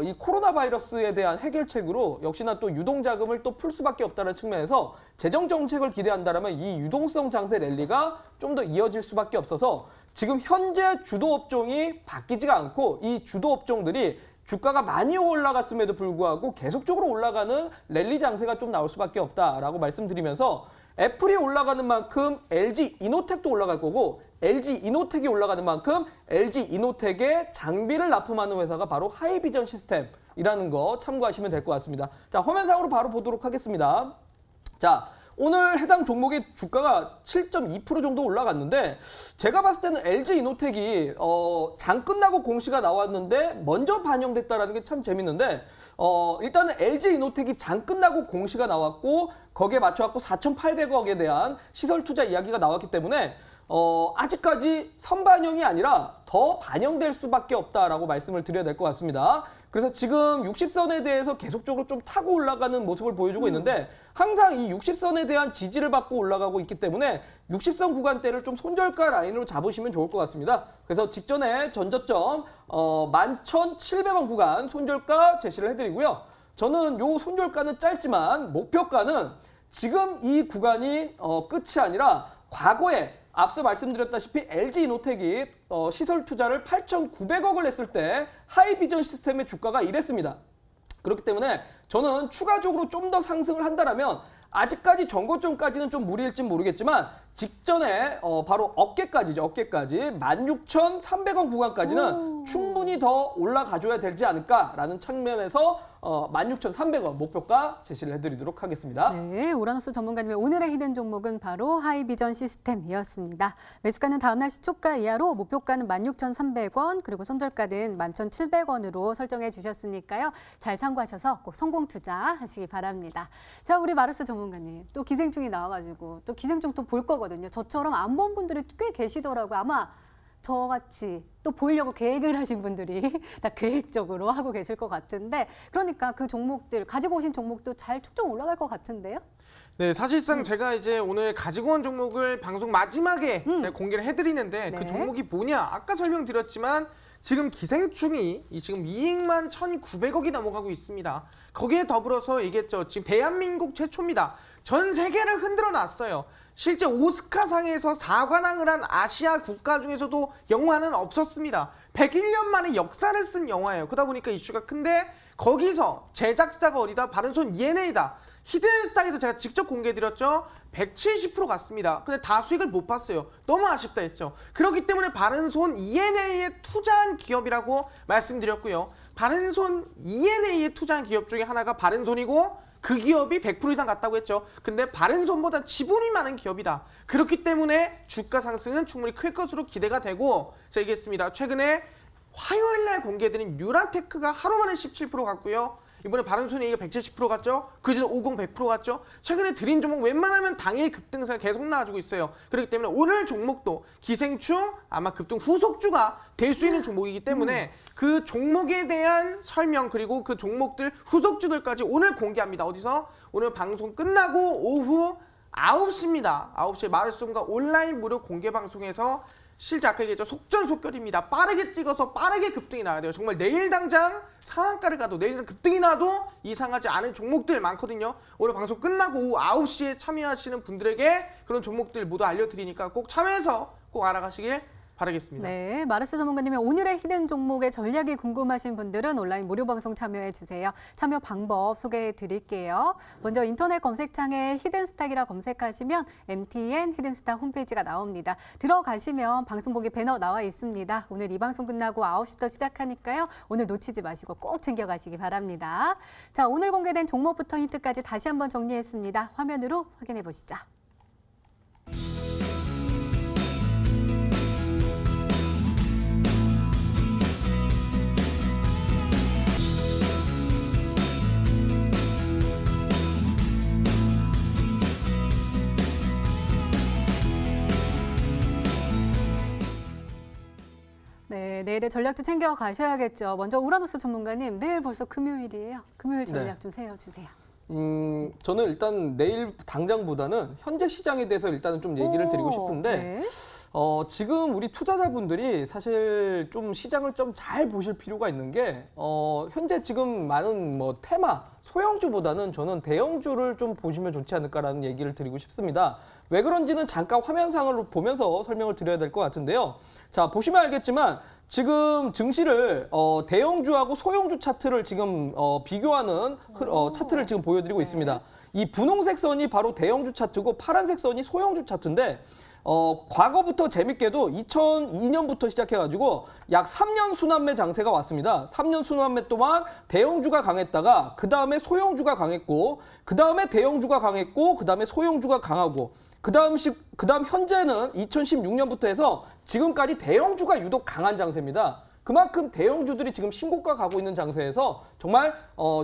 이 코로나 바이러스에 대한 해결책으로 역시나 또 유동 자금을 또 풀 수밖에 없다는 측면에서 재정 정책을 기대한다면 이 유동성 장세 랠리가 좀 더 이어질 수밖에 없어서 지금 현재 주도 업종이 바뀌지가 않고 이 주도 업종들이 주가가 많이 올라갔음에도 불구하고 계속적으로 올라가는 랠리 장세가 좀 나올 수밖에 없다라고 말씀드리면서 애플이 올라가는 만큼 LG 이노텍도 올라갈 거고 LG 이노텍이 올라가는 만큼 LG 이노텍의 장비를 납품하는 회사가 바로 하이비전 시스템이라는 거 참고하시면 될 것 같습니다. 자, 화면상으로 바로 보도록 하겠습니다. 자, 오늘 해당 종목의 주가가 7.2% 정도 올라갔는데 제가 봤을 때는 LG 이노텍이 장 끝나고 공시가 나왔는데 먼저 반영됐다라는 게 참 재밌는데 일단은 LG 이노텍이 장 끝나고 공시가 나왔고 거기에 맞춰갖고 4,800억에 대한 시설 투자 이야기가 나왔기 때문에 아직까지 선반영이 아니라 더 반영될 수밖에 없다라고 말씀을 드려야 될 것 같습니다. 그래서 지금 60선에 대해서 계속적으로 좀 타고 올라가는 모습을 보여주고 있는데 항상 이 60선에 대한 지지를 받고 올라가고 있기 때문에 60선 구간대를 좀 손절가 라인으로 잡으시면 좋을 것 같습니다. 그래서 직전에 전저점 11,700원 구간 손절가 제시를 해드리고요. 저는 요 손절가는 짧지만 목표가는 지금 이 구간이 끝이 아니라 과거에 앞서 말씀드렸다시피 LG 이노텍이 시설 투자를 8,900억을 했을 때 하이비전 시스템의 주가가 이랬습니다. 그렇기 때문에 저는 추가적으로 좀 더 상승을 한다면 아직까지 전고점까지는 좀 무리일진 모르겠지만 직전에 바로 어깨까지죠. 어깨까지 16,300원 구간까지는 충분히 더 올라가줘야 되지 않을까라는 측면에서 16,300원 목표가 제시를 해드리도록 하겠습니다. 네, 우라노스 전문가님의 오늘의 히든 종목은 바로 하이비전 시스템이었습니다. 매수가는 다음날 시초가 이하로 목표가는 16,300원 그리고 손절가는 11,700원으로 설정해 주셨으니까요. 잘 참고하셔서 꼭 성공 투자하시기 바랍니다. 자, 우리 마르스 전문가님 또 기생충이 나와가지고 또 기생충 또 볼 거거든요. 저처럼 안 본 분들이 꽤 계시더라고요. 아마 저같이 또 보려고 계획을 하신 분들이 다 계획적으로 하고 계실 것 같은데 그러니까 그 종목들 가지고 오신 종목도 잘 쭉쭉 올라갈 것 같은데요? 네, 사실상 제가 이제 오늘 가지고 온 종목을 방송 마지막에 제가 공개를 해드리는데 네. 그 종목이 뭐냐? 아까 설명드렸지만 지금 기생충이 지금 이익만 1,900억이 넘어가고 있습니다. 거기에 더불어서 얘기했죠. 지금 대한민국 최초입니다. 전 세계를 흔들어 놨어요. 실제 오스카상에서 4관왕을 한 아시아 국가 중에서도 영화는 없었습니다. 101년 만에 역사를 쓴 영화예요. 그러다 보니까 이슈가 큰데 거기서 제작사가 어디다? 바른손 ENA다. 히든스탁에서 제가 직접 공개해드렸죠. 170% 갔습니다. 근데 다 수익을 못 봤어요. 너무 아쉽다 했죠. 그렇기 때문에 바른손 ENA에 투자한 기업이라고 말씀드렸고요. 바른손 ENA에 투자한 기업 중에 하나가 바른손이고 그 기업이 100% 이상 갔다고 했죠. 근데 바른손보다 지분이 많은 기업이다. 그렇기 때문에 주가 상승은 충분히 클 것으로 기대가 되고 제가 얘기했습니다. 최근에 화요일날 공개해드린 뉴라테크가 하루 만에 17% 갔고요. 이번에 바른손이 170% 갔죠. 그전에 50, 100% 갔죠. 최근에 드린 종목 웬만하면 당일 급등세가 계속 나와주고 있어요. 그렇기 때문에 오늘 종목도 기생충 아마 급등 후속주가 될 수 있는 종목이기 때문에 그 종목에 대한 설명 그리고 그 종목들 후속주들까지 오늘 공개합니다. 어디서? 오늘 방송 끝나고 오후 9시입니다. 9시에 마르스홈과 온라인 무료 공개 방송에서 실제 아까 얘기했죠. 속전속결입니다. 빠르게 찍어서 빠르게 급등이 나야 돼요. 정말 내일 당장 상한가를 가도 내일 당장 급등이 나도 이상하지 않은 종목들 많거든요. 오늘 방송 끝나고 오후 9시에 참여하시는 분들에게 그런 종목들 모두 알려드리니까 꼭 참여해서 꼭 알아가시길 바랍니다. 바라겠습니다. 네, 마르스 전문가님의 오늘의 히든 종목의 전략이 궁금하신 분들은 온라인 무료 방송 참여해 주세요. 참여 방법 소개해 드릴게요. 먼저 인터넷 검색창에 히든스탁이라 검색하시면 MTN 히든스탁 홈페이지가 나옵니다. 들어가시면 방송 보기 배너 나와 있습니다. 오늘 이 방송 끝나고 9시부터 시작하니까요. 오늘 놓치지 마시고 꼭 챙겨가시기 바랍니다. 자, 오늘 공개된 종목부터 힌트까지 다시 한번 정리했습니다. 화면으로 확인해 보시죠. 네, 내일의 전략도 챙겨 가셔야겠죠. 먼저 우라노스 전문가님, 내일 벌써 금요일이에요. 금요일 전략 좀 세워주세요. 저는 일단 내일 당장보다는 현재 시장에 대해서 일단은 좀 얘기를 드리고 싶은데 네. 지금 우리 투자자분들이 사실 좀 시장을 좀 잘 보실 필요가 있는 게 현재 지금 많은 뭐 테마, 소형주보다는 저는 대형주를 좀 보시면 좋지 않을까라는 얘기를 드리고 싶습니다. 왜 그런지는 잠깐 화면상으로 보면서 설명을 드려야 될 것 같은데요. 자, 보시면 알겠지만 지금 증시를 대형주하고 소형주 차트를 지금 비교하는 차트를 지금 보여드리고 있습니다. 이 분홍색 선이 바로 대형주 차트고 파란색 선이 소형주 차트인데 과거부터 재밌게도 2002년부터 시작해가지고 약 3년 순환매 장세가 왔습니다. 3년 순환매 동안 대형주가 강했다가 그 다음에 소형주가 강했고 그 다음에 대형주가 강했고 그 다음에 소형주가 강하고 그 다음 현재는 2016년부터 해서 지금까지 대형주가 유독 강한 장세입니다. 그만큼 대형주들이 지금 신고가 가고 있는 장세에서 정말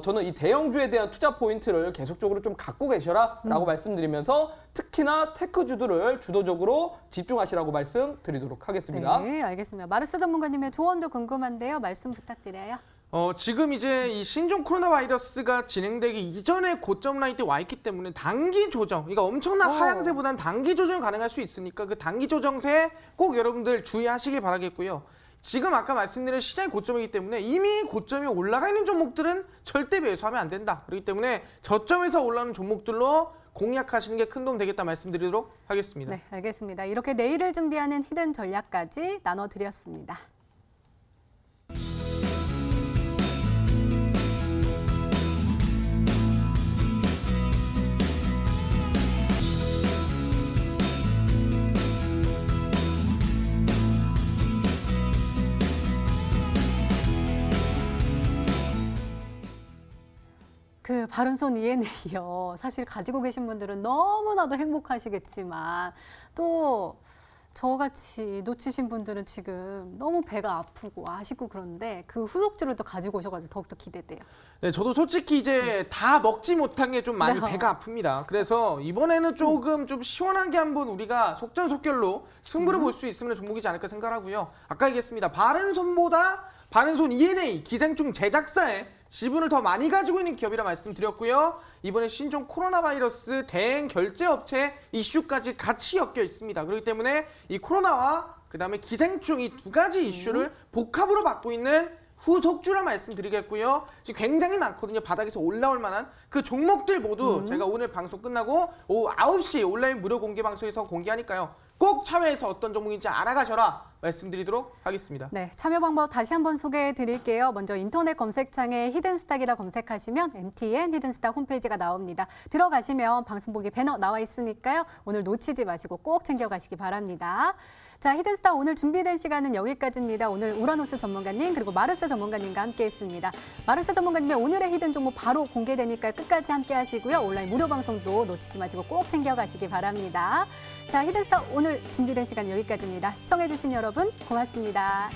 저는 이 대형주에 대한 투자 포인트를 계속적으로 좀 갖고 계셔라라고 말씀드리면서 특히나 테크주들을 주도적으로 집중하시라고 말씀드리도록 하겠습니다. 네, 알겠습니다. 마르스 전문가님의 조언도 궁금한데요. 말씀 부탁드려요. 지금 이제 이 신종 코로나 바이러스가 진행되기 이전에 고점 라인 때 와 있기 때문에 단기 조정, 그러니까 엄청난 하향세보다는 단기 조정이 가능할 수 있으니까 그 단기 조정세 꼭 여러분들 주의하시길 바라겠고요. 지금 아까 말씀드린 시장의 고점이기 때문에 이미 고점이 올라가 있는 종목들은 절대 매수하면 안 된다. 그렇기 때문에 저점에서 올라오는 종목들로 공략하시는 게 큰 도움 되겠다 말씀드리도록 하겠습니다. 네, 알겠습니다. 이렇게 내일을 준비하는 히든 전략까지 나눠드렸습니다. 그 바른손 ENA요. 사실 가지고 계신 분들은 너무나도 행복하시겠지만 또 저같이 놓치신 분들은 지금 너무 배가 아프고 아쉽고 그런데 그 후속주를 또 가지고 오셔가지고 더욱더 기대돼요. 네, 저도 솔직히 이제 다 먹지 못한 게 좀 많이 네. 배가 아픕니다. 그래서 이번에는 조금 좀 시원하게 한번 우리가 속전속결로 승부를 볼 수 있으면 종목이지 않을까 생각하고요. 아까 얘기했습니다. 바른손 ENA 기생충 제작사에 지분을 더 많이 가지고 있는 기업이라 말씀드렸고요. 이번에 신종 코로나 바이러스 대행 결제 업체 이슈까지 같이 엮여 있습니다. 그렇기 때문에 이 코로나와 그다음에 기생충 이 두 가지 이슈를 복합으로 받고 있는 후속주라 말씀드리겠고요. 지금 굉장히 많거든요. 바닥에서 올라올 만한 그 종목들 모두 제가 오늘 방송 끝나고 오후 9시 온라인 무료 공개 방송에서 공개하니까요. 꼭 참여해서 어떤 종목인지 알아가셔라 말씀드리도록 하겠습니다. 네, 참여 방법 다시 한번 소개해 드릴게요. 먼저 인터넷 검색창에 히든스탁이라 검색하시면 MTN 히든스탁 홈페이지가 나옵니다. 들어가시면 방송 보기 배너 나와 있으니까요. 오늘 놓치지 마시고 꼭 챙겨가시기 바랍니다. 자, 히든스탁 오늘 준비된 시간은 여기까지입니다. 오늘 우라노스 전문가님 그리고 마르스 전문가님과 함께했습니다. 마르스 전문가님의 오늘의 히든 종목 바로 공개되니까 끝까지 함께 하시고요. 온라인 무료 방송도 놓치지 마시고 꼭 챙겨가시기 바랍니다. 자, 히든스탁 오늘 준비된 시간 여기까지입니다. 시청해주신 여러분 고맙습니다.